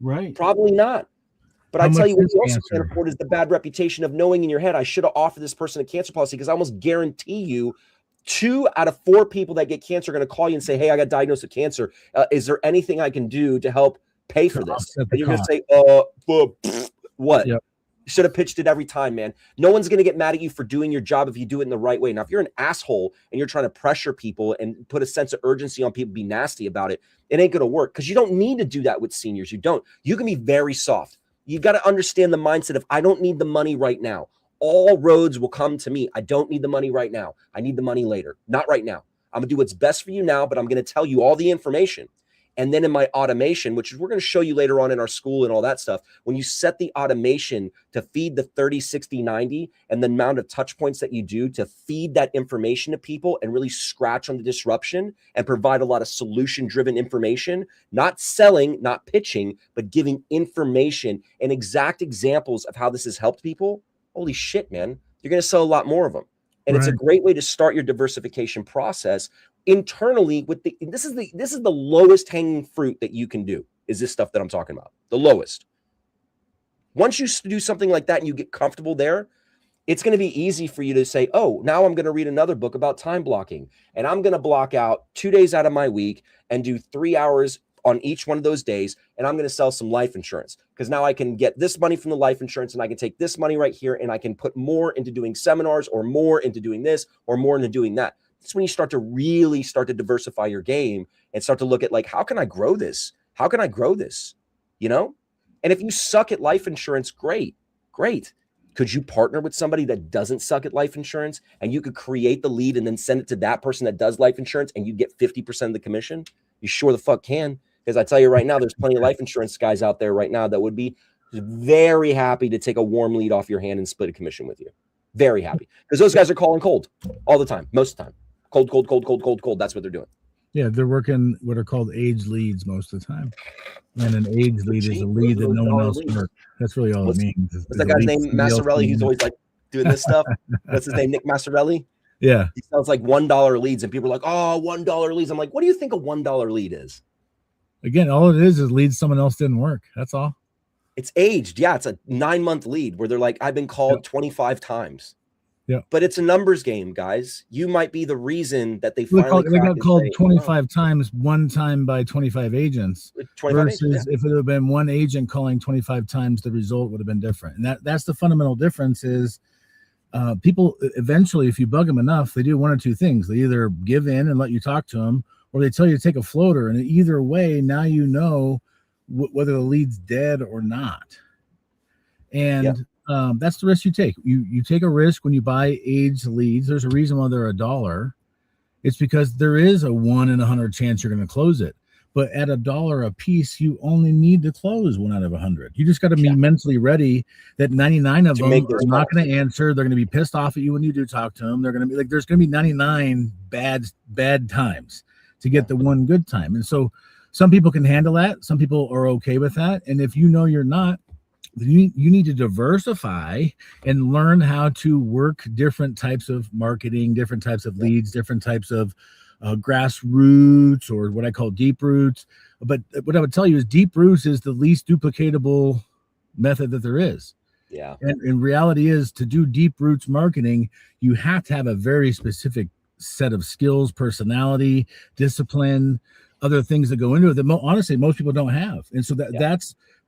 [SPEAKER 1] Right.
[SPEAKER 2] Probably not. But I tell you what you also can't afford is the bad reputation of knowing in your head, I should have offered this person a cancer policy, because I almost guarantee you 2 out of 4 people that get cancer are going to call you and say, hey, I got diagnosed with cancer. Is there anything I can do to help pay for this? And you're going to say, what? Yep. Should have pitched it every time, man. No one's going to get mad at you for doing your job if you do it in the right way. Now, if you're an asshole and you're trying to pressure people and put a sense of urgency on people, be nasty about it, it ain't going to work, because you don't need to do that with seniors. You don't. You can be very soft. You got to understand the mindset of, I don't need the money right now. All roads will come to me. I don't need the money right now. I need the money later. Not right now. I'm going to do what's best for you now, but I'm going to tell you all the information. And then in my automation, which we're going to show you later on in our school and all that stuff, when you set the automation to feed the 30, 60, 90, and the amount of touch points that you do to feed that information to people and really scratch on the disruption and provide a lot of solution-driven information, not selling, not pitching, but giving information and exact examples of how this has helped people, holy shit, man, you're going to sell a lot more of them. And It's a great way to start your diversification process internally with this is the lowest hanging fruit that you can do, is this stuff that I'm talking about. The lowest. Once you do something like that and you get comfortable there, it's going to be easy for you to say, oh, now I'm going to read another book about time blocking, and I'm going to block out 2 days out of my week and do 3 hours on each one of those days, and I'm going to sell some life insurance, because now I can get this money from the life insurance, and I can take this money right here, and I can put more into doing seminars, or more into doing this, or more into doing that. That's when you start to really start to diversify your game and start to look at, like, how can I grow this? How can I grow this? You know? And if you suck at life insurance, great. Could you partner with somebody that doesn't suck at life insurance, and you could create the lead and then send it to that person that does life insurance, and you get 50% of the commission? You sure the fuck can. Because I tell you right now, there's plenty of life insurance guys out there right now that would be very happy to take a warm lead off your hand and split a commission with you. Very happy. Because those guys are calling cold all the time, most of the time. Cold. That's what they're doing.
[SPEAKER 1] Yeah, they're working what are called age leads most of the time. And an age lead is a lead that no one else works. That's really all it means.
[SPEAKER 2] What's that guy's name? Massarelli, who's always like doing this stuff. What's his name? Nick Massarelli?
[SPEAKER 1] Yeah.
[SPEAKER 2] He sells like $1 leads, and people are like, oh, $1 leads. I'm like, what do you think a $1 lead is?
[SPEAKER 1] Again, all it is leads someone else didn't work. That's all.
[SPEAKER 2] It's aged. Yeah, it's a 9-month lead where they're like, I've been called 25 times. Yeah, but it's a numbers game, guys. You might be the reason that they finally
[SPEAKER 1] got called 25 times, one time by 25 agents. 25 versus agents, if it would have been one agent calling 25 times, the result would have been different. And that's the fundamental difference is people eventually, if you bug them enough, they do one or two things. They either give in and let you talk to them, or they tell you to take a floater. And either way, now you know whether the lead's dead or not. And that's the risk you take. You take a risk when you buy aged leads. There's a reason why they're $1. It's because there is a 1 in 100 chance you're going to close it. But at $1 a piece, you only need to close 1 out of 100. You just got to be mentally ready that 99 of them are not going to answer. They're going to be pissed off at you when you do talk to them. They're going to be like, there's going to be 99 bad times to get the one good time. And so some people can handle that. Some people are okay with that. And if you know you're not, you need to diversify and learn how to work different types of marketing, different types of leads, different types of grassroots, or what I call deep roots. But what I would tell you is deep roots is the least duplicatable method that there is.
[SPEAKER 2] Yeah.
[SPEAKER 1] And in reality is, to do deep roots marketing, you have to have a very specific set of skills, personality, discipline, other things that go into it that honestly most people don't have. And so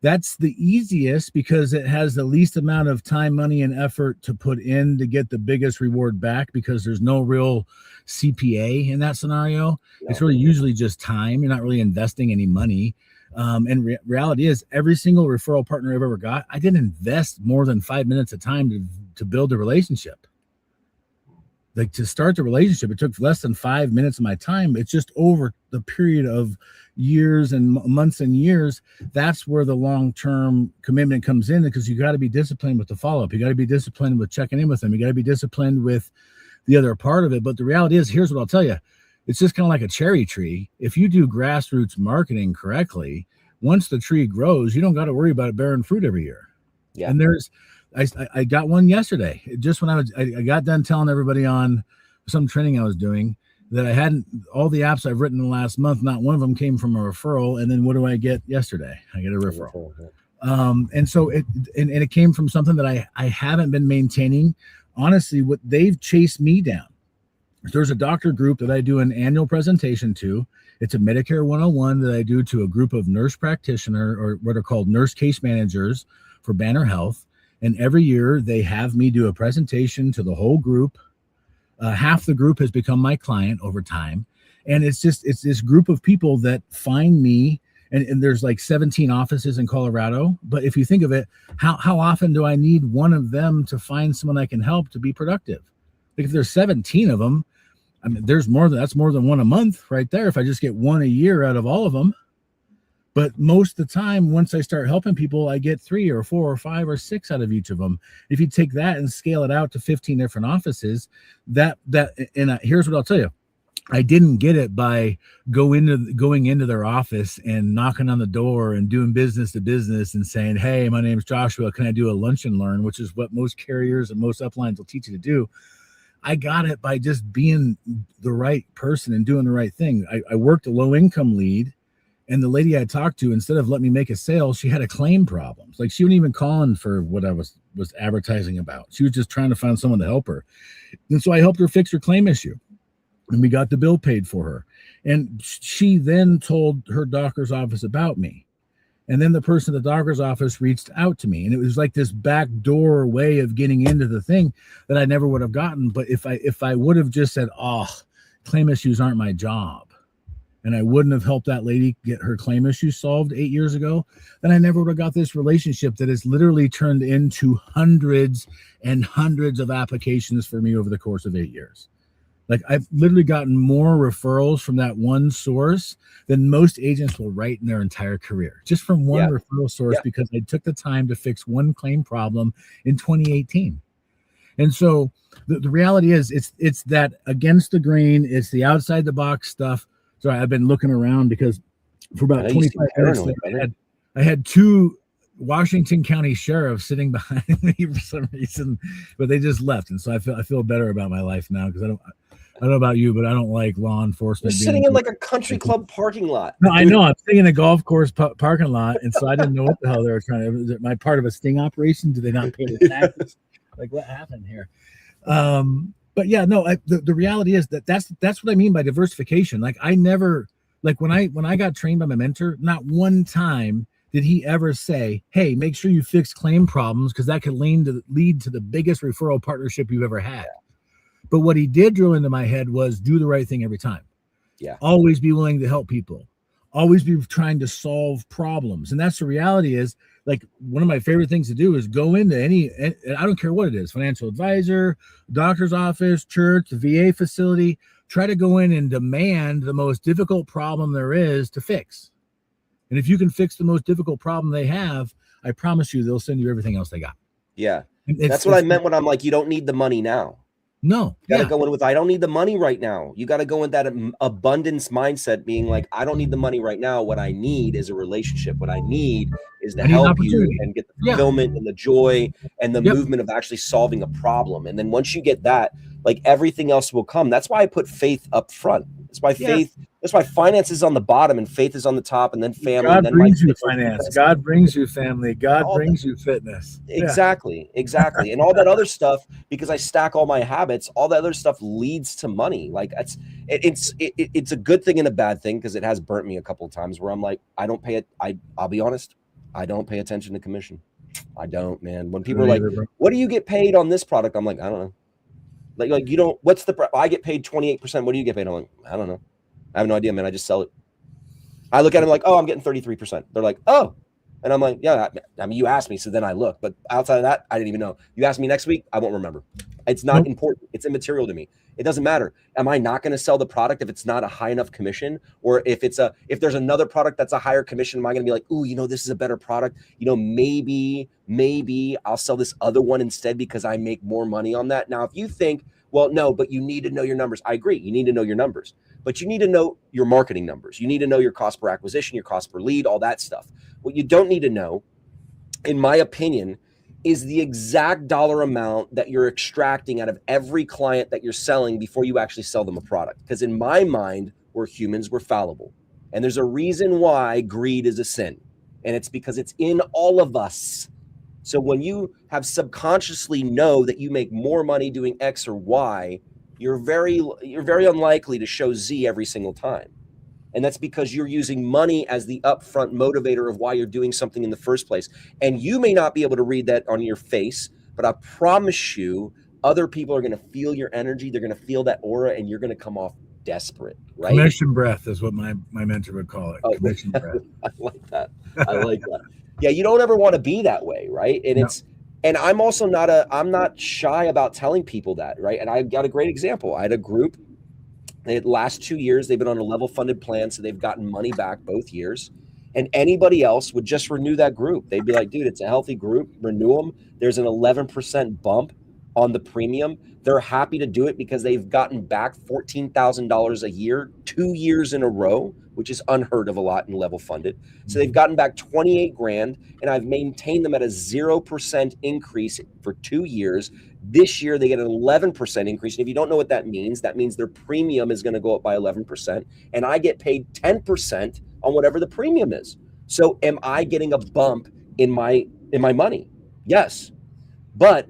[SPEAKER 1] that's the easiest, because it has the least amount of time, money, and effort to put in to get the biggest reward back, because there's no real CPA in that scenario. No. It's really usually just time. You're not really investing any money. And reality is, every single referral partner I've ever got, I didn't invest more than 5 minutes of time to build a relationship. Like, to start the relationship, it took less than 5 minutes of my time. It's just over the period of years and months and years. That's where the long-term commitment comes in, because you got to be disciplined with the follow-up. You got to be disciplined with checking in with them. You got to be disciplined with the other part of it. But the reality is, here's what I'll tell you. It's just kind of like a cherry tree. If you do grassroots marketing correctly, once the tree grows, you don't got to worry about it bearing fruit every year. Yeah. And I got one yesterday. Just when I got done telling everybody on some training I was doing that I hadn't, all the apps I've written in the last month, not one of them came from a referral. And then what do I get yesterday? I get a referral. And so it came from something that I haven't been maintaining. Honestly, what they've chased me down. There's a doctor group that I do an annual presentation to. It's a Medicare 101 that I do to a group of nurse practitioner, or what are called nurse case managers for Banner Health. And every year they have me do a presentation to the whole group. Half the group has become my client over time. And it's this group of people that find me, and there's like 17 offices in Colorado. But if you think of it, how often do I need one of them to find someone I can help to be productive? Like, if there's 17 of them, I mean, that's more than one a month right there. If I just get one a year out of all of them, But most of the time, once I start helping people, I get 3 or 4 or 5 or 6 out of each of them. If you take that and scale it out to 15 different offices, here's what I'll tell you. I didn't get it by going into their office and knocking on the door and doing business to business and saying, "Hey, my name's Joshua. Can I do a lunch and learn?" Which is what most carriers and most uplines will teach you to do. I got it by just being the right person and doing the right thing. I worked a low income lead, and the lady I talked to, instead of letting me make a sale, she had a claim problems. Like, she wasn't even calling for what I was advertising about. She was just trying to find someone to help her. And so I helped her fix her claim issue, and we got the bill paid for her. And she then told her doctor's office about me. And then the person at the doctor's office reached out to me, and it was like this backdoor way of getting into the thing that I never would have gotten. But if I would have just said, "Oh, claim issues aren't my job," and I wouldn't have helped that lady get her claim issue solved 8 years ago, then I never would have got this relationship that has literally turned into hundreds and hundreds of applications for me over the course of 8 years. Like, I've literally gotten more referrals from that one source than most agents will write in their entire career, just from one referral source, because I took the time to fix one claim problem in 2018. And so the reality is, it's that against the grain, it's the outside the box stuff. Sorry, I've been looking around because for about 25 minutes, I had 2 Washington County sheriffs sitting behind me for some reason, but they just left. And so I feel better about my life now, because I don't know about you, but I don't like law enforcement.
[SPEAKER 2] You're sitting in like a country club parking lot.
[SPEAKER 1] No, I know. I'm sitting in a golf course parking lot, and so I didn't know what the hell they were trying to. Am I part of a sting operation? Do they not pay the taxes? Like, what happened here? But yeah, no. The reality is that's what I mean by diversification. Like, I never, like, when I got trained by my mentor, not one time did he ever say, "Hey, make sure you fix claim problems, because that could lead to the biggest referral partnership you've ever had." But what he did drill into my head was, do the right thing every time.
[SPEAKER 2] Yeah.
[SPEAKER 1] Always be willing to help people. Always be trying to solve problems. And that's the reality is, like, one of my favorite things to do is go into I don't care what it is, financial advisor, doctor's office, church, the VA facility, try to go in and demand the most difficult problem there is to fix. And if you can fix the most difficult problem they have, I promise you, they'll send you everything else they got.
[SPEAKER 2] Yeah. That's what I meant when I'm like, you don't need the money now.
[SPEAKER 1] No,
[SPEAKER 2] you gotta go in with, I don't need the money right now. You got to go in that abundance mindset, being like, I don't need the money right now. What I need is a relationship. What I need is to help you and get the fulfillment and the joy and the movement of actually solving a problem. And then once you get that, like, everything else will come. That's why I put faith up front. That's why that's why finance is on the bottom and faith is on the top, and then family.
[SPEAKER 1] God
[SPEAKER 2] and then
[SPEAKER 1] brings you finance. God brings you family. God brings you fitness.
[SPEAKER 2] Exactly. And all that other stuff, because I stack all my habits, all that other stuff leads to money. Like, it's a good thing and a bad thing, because it has burnt me a couple of times where I'm like, I don't pay it. I'll be honest, I don't pay attention to commission. I don't, man. When people are like, "What do you get paid on this product?" I'm like, I don't know. Like you don't, I get paid 28%. What do you get paid? I'm like, I don't know. I have no idea, man. I just sell it. I look at them like, "Oh, I'm getting 33%. They're like, "Oh." And I'm like, "Yeah, I mean, you asked me." So then I look, but outside of that, I didn't even know. You asked me next week, I won't remember. It's not important. It's immaterial to me. It doesn't matter. Am I not going to sell the product if it's not a high enough commission? Or if there's another product that's a higher commission, am I going to be like, "Ooh, this is a better product. Maybe I'll sell this other one instead because I make more money on that." Now, if you think, well, no, but you need to know your numbers. I agree. You need to know your numbers, but you need to know your marketing numbers. You need to know your cost per acquisition, your cost per lead, all that stuff. What you don't need to know, in my opinion, is the exact dollar amount that you're extracting out of every client that you're selling before you actually sell them a product. Because in my mind, we're humans, we're fallible. And there's a reason why greed is a sin. And it's because it's in all of us. So when you have subconsciously know that you make more money doing X or Y, you're very unlikely to show Z every single time. And that's because you're using money as the upfront motivator of why you're doing something in the first place. And you may not be able to read that on your face, but I promise you, other people are going to feel your energy. They're going to feel that aura, and you're going to come off desperate, right?
[SPEAKER 1] Commission breath is what my mentor would call it. Commission breath.
[SPEAKER 2] I like that. Yeah, you don't ever want to be that way, right? And and I'm also I'm not shy about telling people that, right? And I got a great example. I had a group. The last 2 years, they've been on a level funded plan, so they've gotten money back both years. And anybody else would just renew that group. They'd be like, dude, it's a healthy group. Renew them. There's an 11% bump on the premium. They're happy to do it because they've gotten back $14,000 a year, 2 years in a row, which is unheard of a lot in level funded. So they've gotten back 28 grand, and I've maintained them at a 0% increase for 2 years. This year, they get an 11% increase. And if you don't know what that means their premium is going to go up by 11%, and I get paid 10% on whatever the premium is. So am I getting a bump in my money? Yes. But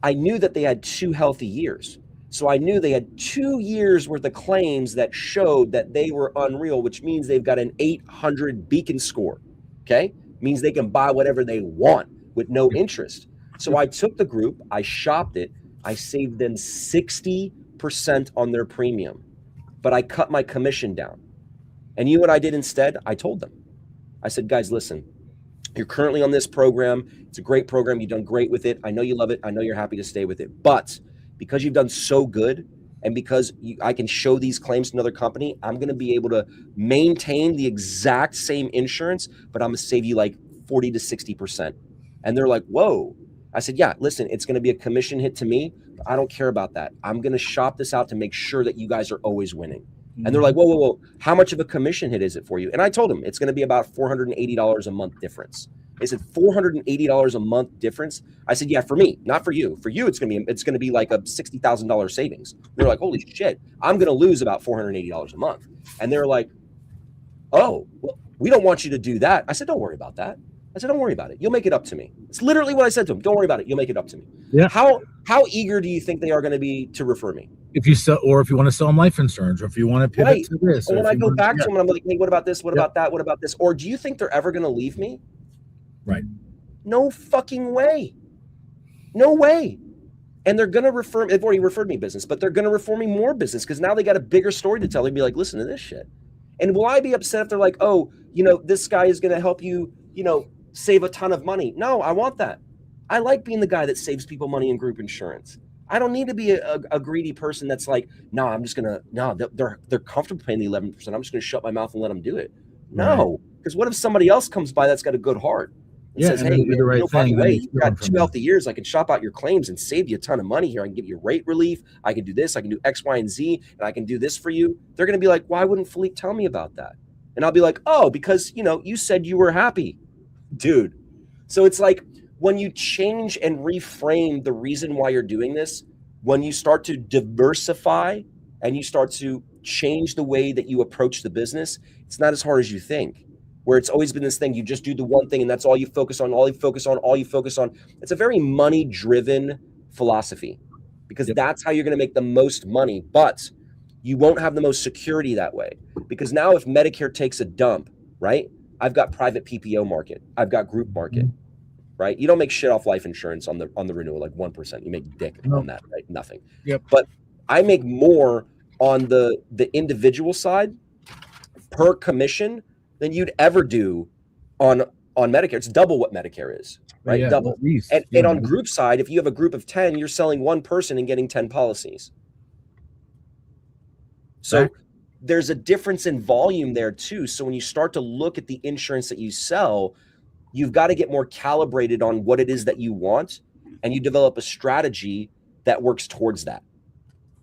[SPEAKER 2] I knew that they had 2 healthy years. So I knew they had 2 years worth of claims that showed that they were unreal, which means they've got an 800 beacon score. Okay. Means they can buy whatever they want with no interest. So I took the group, I shopped it, I saved them 60% on their premium, but I cut my commission down. And you know what I did instead? I told them, I said, guys, listen, you're currently on this program. It's a great program. You've done great with it. I know you love it. I know you're happy to stay with it. But because you've done so good and because I can show these claims to another company, I'm going to be able to maintain the exact same insurance, but I'm going to save you like 40 to 60%. And they're like, whoa. I said, yeah, listen, it's going to be a commission hit to me, but I don't care about that. I'm going to shop this out to make sure that you guys are always winning. And they're like, whoa, how much of a commission hit is it for you? And I told them it's going to be about $480 a month difference. They said $480 a month difference. I said, yeah, for me, not for you. For you, it's going to be like a $60,000 savings. They're like, holy shit, I'm going to lose about $480 a month. And they're like, oh, well, we don't want you to do that. I said, don't worry about that. I said, don't worry about it. You'll make it up to me. It's literally what I said to them. Don't worry about it. You'll make it up to me.
[SPEAKER 1] Yeah.
[SPEAKER 2] How eager do you think they are going to be to refer me?
[SPEAKER 1] If you sell, or if you want to sell them life insurance, or if you want to pivot to this.
[SPEAKER 2] And when I go back to them and I'm like, hey, what about this? What about that? What about this? Or do you think they're ever going to leave me?
[SPEAKER 1] Right.
[SPEAKER 2] No fucking way. No way. And they're going to refer, they've already referred me business, but they're going to refer me more business because now they got a bigger story to tell. They'd be like, listen to this shit. And will I be upset if they're like, oh, this guy is going to help you, save a ton of money? No, I want that. I like being the guy that saves people money in group insurance. I don't need to be a greedy person that's like, no, I'm just going to, no, they're comfortable paying the 11%. I'm just going to shut my mouth and let them do it. No, because what if somebody else comes by that's got a good heart and says, hey,
[SPEAKER 1] do the right thing.
[SPEAKER 2] You've got 2 healthy years. I can shop out your claims and save you a ton of money here. I can give you rate relief. I can do this. I can do X, Y, and Z, and I can do this for you. They're going to be like, why wouldn't Philippe tell me about that? And I'll be like, oh, because, you said you were happy. Dude. So it's like when you change and reframe the reason why you're doing this, when you start to diversify and you start to change the way that you approach the business, it's not as hard as you think, where it's always been this thing. You just do the one thing and that's all you focus on, all you focus on. It's a very money driven philosophy because that's how you're going to make the most money, but you won't have the most security that way. Because now if Medicare takes a dump, right? I've got private PPO market. I've got group market, right? You don't make shit off life insurance on the renewal, like 1%. You make dick on that, right? Nothing.
[SPEAKER 1] Yep.
[SPEAKER 2] But I make more on the individual side per commission than you'd ever do on Medicare. It's double what Medicare is, right?
[SPEAKER 1] Yeah,
[SPEAKER 2] double. And on group side, if you have a group of 10, you're selling one person and getting 10 policies. So there's a difference in volume there too. So when you start to look at the insurance that you sell, you've got to get more calibrated on what it is that you want, and you develop a strategy that works towards that.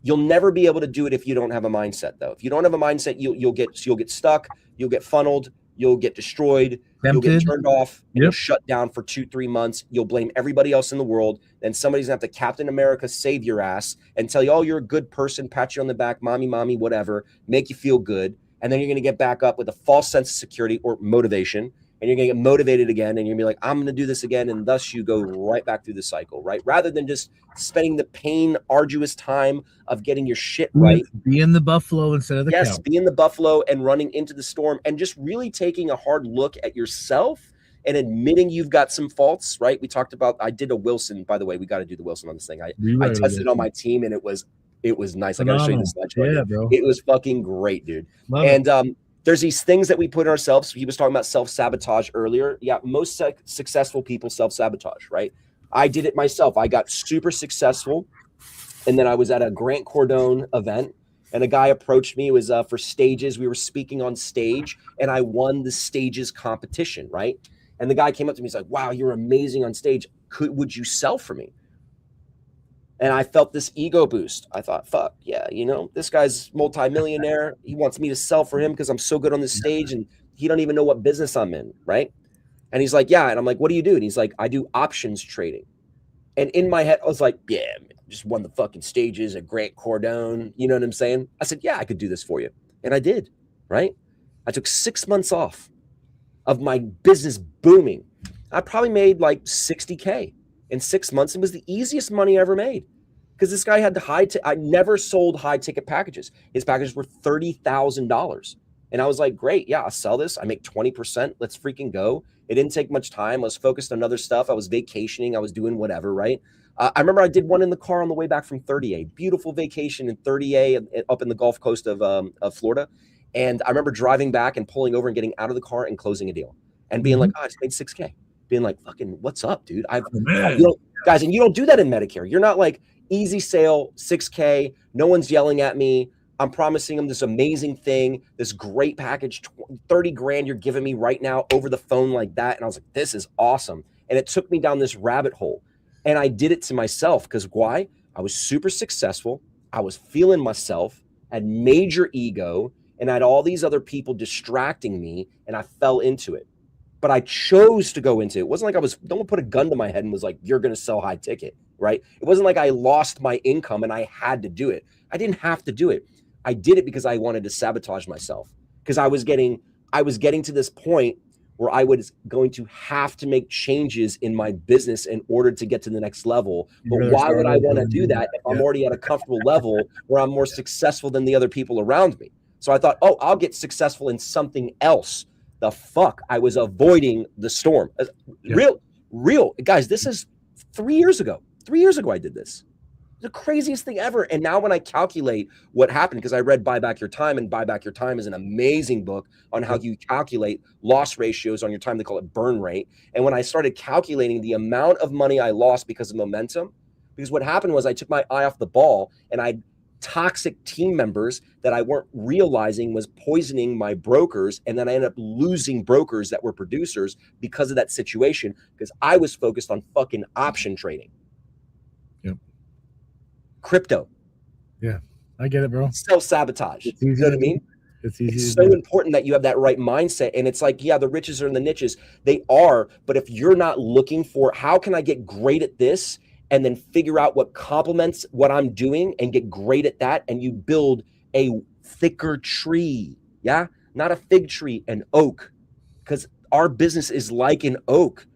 [SPEAKER 2] You'll never be able to do it if you don't have a mindset, though. If you don't have a mindset, you'll get stuck, you'll get funneled, you'll get destroyed, you'll get turned off, you'll shut down for 2-3 months. You'll blame everybody else in the world. Then somebody's gonna have to Captain America save your ass and tell you, oh, you're a good person, pat you on the back, mommy, whatever, make you feel good. And then you're gonna get back up with a false sense of security or motivation. And you're going to get motivated again, and you're going to be like, I'm going to do this again. And thus you go right back through the cycle, right? Rather than just spending the pain, arduous time of getting your shit right.
[SPEAKER 1] Be in the buffalo instead of the cow.
[SPEAKER 2] Be in the buffalo and running into the storm, and just really taking a hard look at yourself and admitting you've got some faults, right? We talked about, I did a Wilson, by the way, we got to do the Wilson on this thing. I tested it on my team, and it was nice. I got to show you the slideshow.
[SPEAKER 1] Yeah, bro.
[SPEAKER 2] It was fucking great, dude. There's these things that we put in ourselves. He was talking about self-sabotage earlier. Yeah, most successful people self-sabotage, right? I did it myself. I got super successful, and then I was at a Grant Cardone event, and a guy approached me. It was for stages. We were speaking on stage, and I won the stages competition, right? And the guy came up to me. He's like, "Wow, you're amazing on stage. Would you sell for me?" And I felt this ego boost. I thought, fuck, yeah, this guy's multimillionaire. He wants me to sell for him because I'm so good on this stage, and he don't even know what business I'm in, right? And he's like, yeah. And I'm like, what do you do? And he's like, I do options trading. And in my head, I was like, yeah, man, just won the fucking stages at Grant Cardone. You know what I'm saying? I said, yeah, I could do this for you. And I did, right? I took 6 months off of my business booming. I probably made like 60K in 6 months. It was the easiest money I ever made because this guy had the I never sold high ticket packages. His packages were $30,000. And I was like, great. Yeah, I'll sell this. I make 20%. Let's freaking go. It didn't take much time. I was focused on other stuff. I was vacationing. I was doing whatever, right? I remember I did one in the car on the way back from 30A. Beautiful vacation in 30A up in the Gulf Coast of Florida. And I remember driving back and pulling over and getting out of the car and closing a deal and being like, oh, I just made 6K. Being like, fucking, what's up, dude? Guys, and you don't do that in Medicare. You're not like, easy sale, 6K. No one's yelling at me. I'm promising them this amazing thing, this great package, 30 grand you're giving me right now over the phone like that. And I was like, this is awesome. And it took me down this rabbit hole. And I did it to myself because why? I was super successful. I was feeling myself, had major ego, and I had all these other people distracting me, and I fell into it. But I chose to go into it. It wasn't like no one put a gun to my head and was like, you're going to sell high ticket, right? It wasn't like I lost my income and I had to do it. I didn't have to do it. I did it because I wanted to sabotage myself because I was getting to this point where I was going to have to make changes in my business in order to get to the next level. But why would I want to do that if I'm already at a comfortable level where I'm more successful than the other people around me? So I thought, oh, I'll get successful in something else. The fuck? I was avoiding the storm. Real guys, this is 3 years ago. 3 years ago I did this. The craziest thing ever. And now when I calculate what happened, because I read Buy Back Your Time, and Buy Back Your Time is an amazing book on how you calculate loss ratios on your time. They call it burn rate. And when I started calculating the amount of money I lost because of momentum, because what happened was I took my eye off the ball and I toxic team members that I weren't realizing was poisoning my brokers. And then I ended up losing brokers that were producers because of that situation, because I was focused on fucking option trading. Crypto.
[SPEAKER 1] Yeah, I get it, bro.
[SPEAKER 2] Self-sabotage. You know what I mean? It's so important that you have that right mindset. And it's like, yeah, the riches are in the niches. They are. But if you're not looking for how can I get great at this and then figure out what complements what I'm doing and get great at that, and you build a thicker tree. Yeah, not a fig tree, an oak. Because our business is like an oak.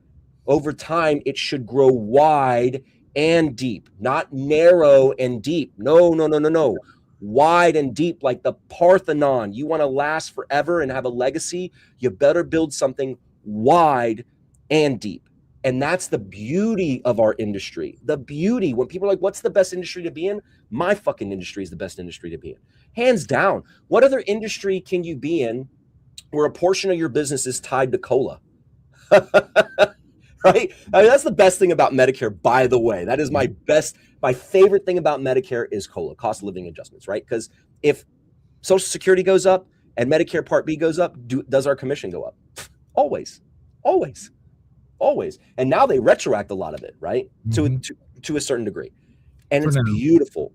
[SPEAKER 2] Over time, it should grow wide and deep, not narrow and deep. No. Wide and deep, like the Parthenon. You want to last forever and have a legacy, you better build something wide and deep. And that's the beauty of our industry. The beauty, when people are like, what's the best industry to be in? My fucking industry is the best industry to be in. Hands down. What other industry can you be in where a portion of your business is tied to cola? Right? I mean, that's the best thing about Medicare, by the way. That is my favorite thing about Medicare is COLA, cost of living adjustments, right? Because if Social Security goes up and Medicare Part B goes up, does our commission go up? Always. And now they retroact a lot of it, right? To a certain degree. And it's beautiful.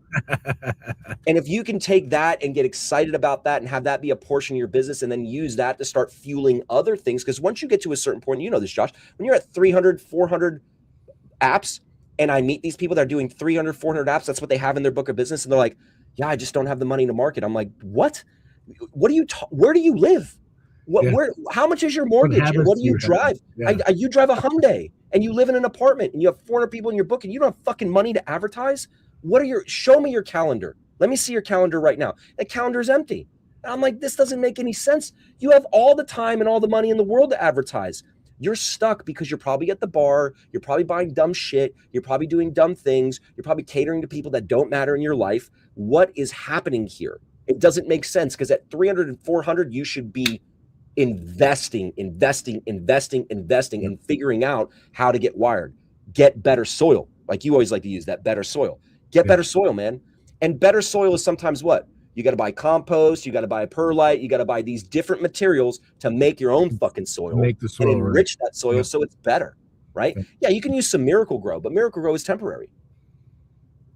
[SPEAKER 2] And if you can take that and get excited about that and have that be a portion of your business and then use that to start fueling other things, because once you get to a certain point, you know this, Josh, when you're at 300, 400 apps, and I meet these people that are doing 300, 400 apps, that's what they have in their book of business. And they're like, yeah, I just don't have the money to market. I'm like, what? Where do you live? How much is your mortgage? And what do you drive? You drive a Hyundai. And you live in an apartment and you have 400 people in your book and you don't have fucking money to advertise. Show me your calendar. Let me see your calendar right now. That calendar is empty. And I'm like, this doesn't make any sense. You have all the time and all the money in the world to advertise. You're stuck because you're probably at the bar. You're probably buying dumb shit. You're probably doing dumb things. You're probably catering to people that don't matter in your life. What is happening here? It doesn't make sense because at 300 and 400, you should be investing and figuring out how to get wired, get better soil. Like you always like to use that better soil, better soil, man. And better soil is sometimes what? You got to buy compost. You got to buy perlite. You got to buy these different materials to make your own fucking soil,
[SPEAKER 1] Make the soil
[SPEAKER 2] and enrich that soil
[SPEAKER 1] Yeah.
[SPEAKER 2] so it's better, right? Yeah, you can use some Miracle-Gro, but Miracle-Gro is temporary.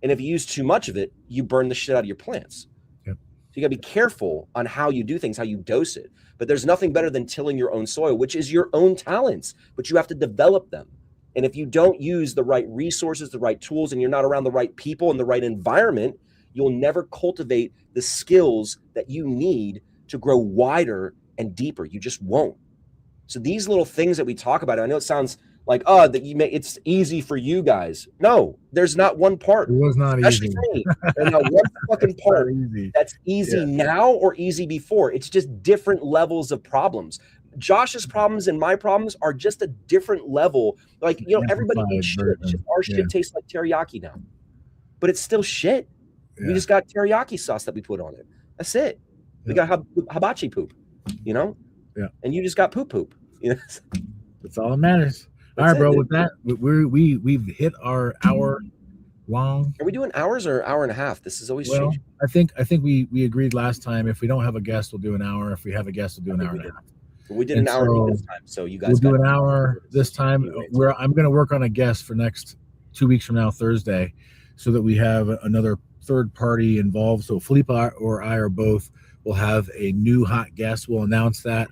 [SPEAKER 2] And if you use too much of it, you burn the shit out of your plants.
[SPEAKER 1] Yep.
[SPEAKER 2] So you got to be careful on how you do things, how you dose it. But there's nothing better than tilling your own soil, which is your own talents, but you have to develop them. And if you don't use the right resources, the right tools, and you're not around the right people and the right environment, you'll never cultivate the skills that you need to grow wider and deeper. You just won't. So these little things that we talk about, I know it sounds like, oh, that it's easy for you guys. No, there's not one part.
[SPEAKER 1] It was not
[SPEAKER 2] Especially
[SPEAKER 1] easy.
[SPEAKER 2] for me. There's not one fucking part
[SPEAKER 1] Easy.
[SPEAKER 2] that's easy now or easy before. It's just different levels of problems. Josh's problems and my problems are just a different level. Like, everybody eats shit. It's just our shit tastes like teriyaki now, but it's still shit.
[SPEAKER 1] Yeah.
[SPEAKER 2] We just got teriyaki sauce that we put on it. That's it. We got hibachi poop,
[SPEAKER 1] Yeah.
[SPEAKER 2] and you just got poop.
[SPEAKER 1] That's all that matters. All right, bro. With that, we've hit our hour long.
[SPEAKER 2] Are we doing hours or hour and a half? This is always changing.
[SPEAKER 1] I think we agreed last time. If we don't have a guest, we'll do an hour. If we have a guest, we'll do an hour and a half.
[SPEAKER 2] We did an hour this time, so you guys.
[SPEAKER 1] We'll do an hour this time. I'm going to work on a guest for next 2 weeks from now, Thursday, so that we have another third party involved. So Felipe or I or both will have a new hot guest. We'll announce that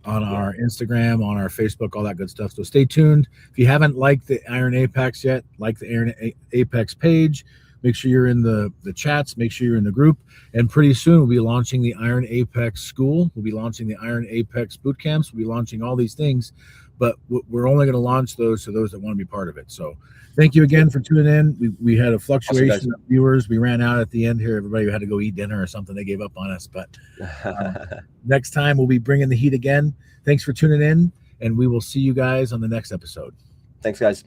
[SPEAKER 1] on our Instagram, on our Facebook, all that good stuff. So stay tuned. If you haven't liked the Iron Apex yet, like the Iron Apex page. Make sure you're in the chats. Make sure you're in the group. And pretty soon we'll be launching the Iron Apex School. We'll be launching the Iron Apex boot camps. We'll be launching all these things, but we're only going to launch those to those that want to be part of it. So thank you again for tuning in. We had a fluctuation of viewers. We ran out at the end here. Everybody had to go eat dinner or something. They gave up on us. But next time we'll be bringing the heat again. Thanks for tuning in, and we will see you guys on the next episode.
[SPEAKER 2] Thanks, guys.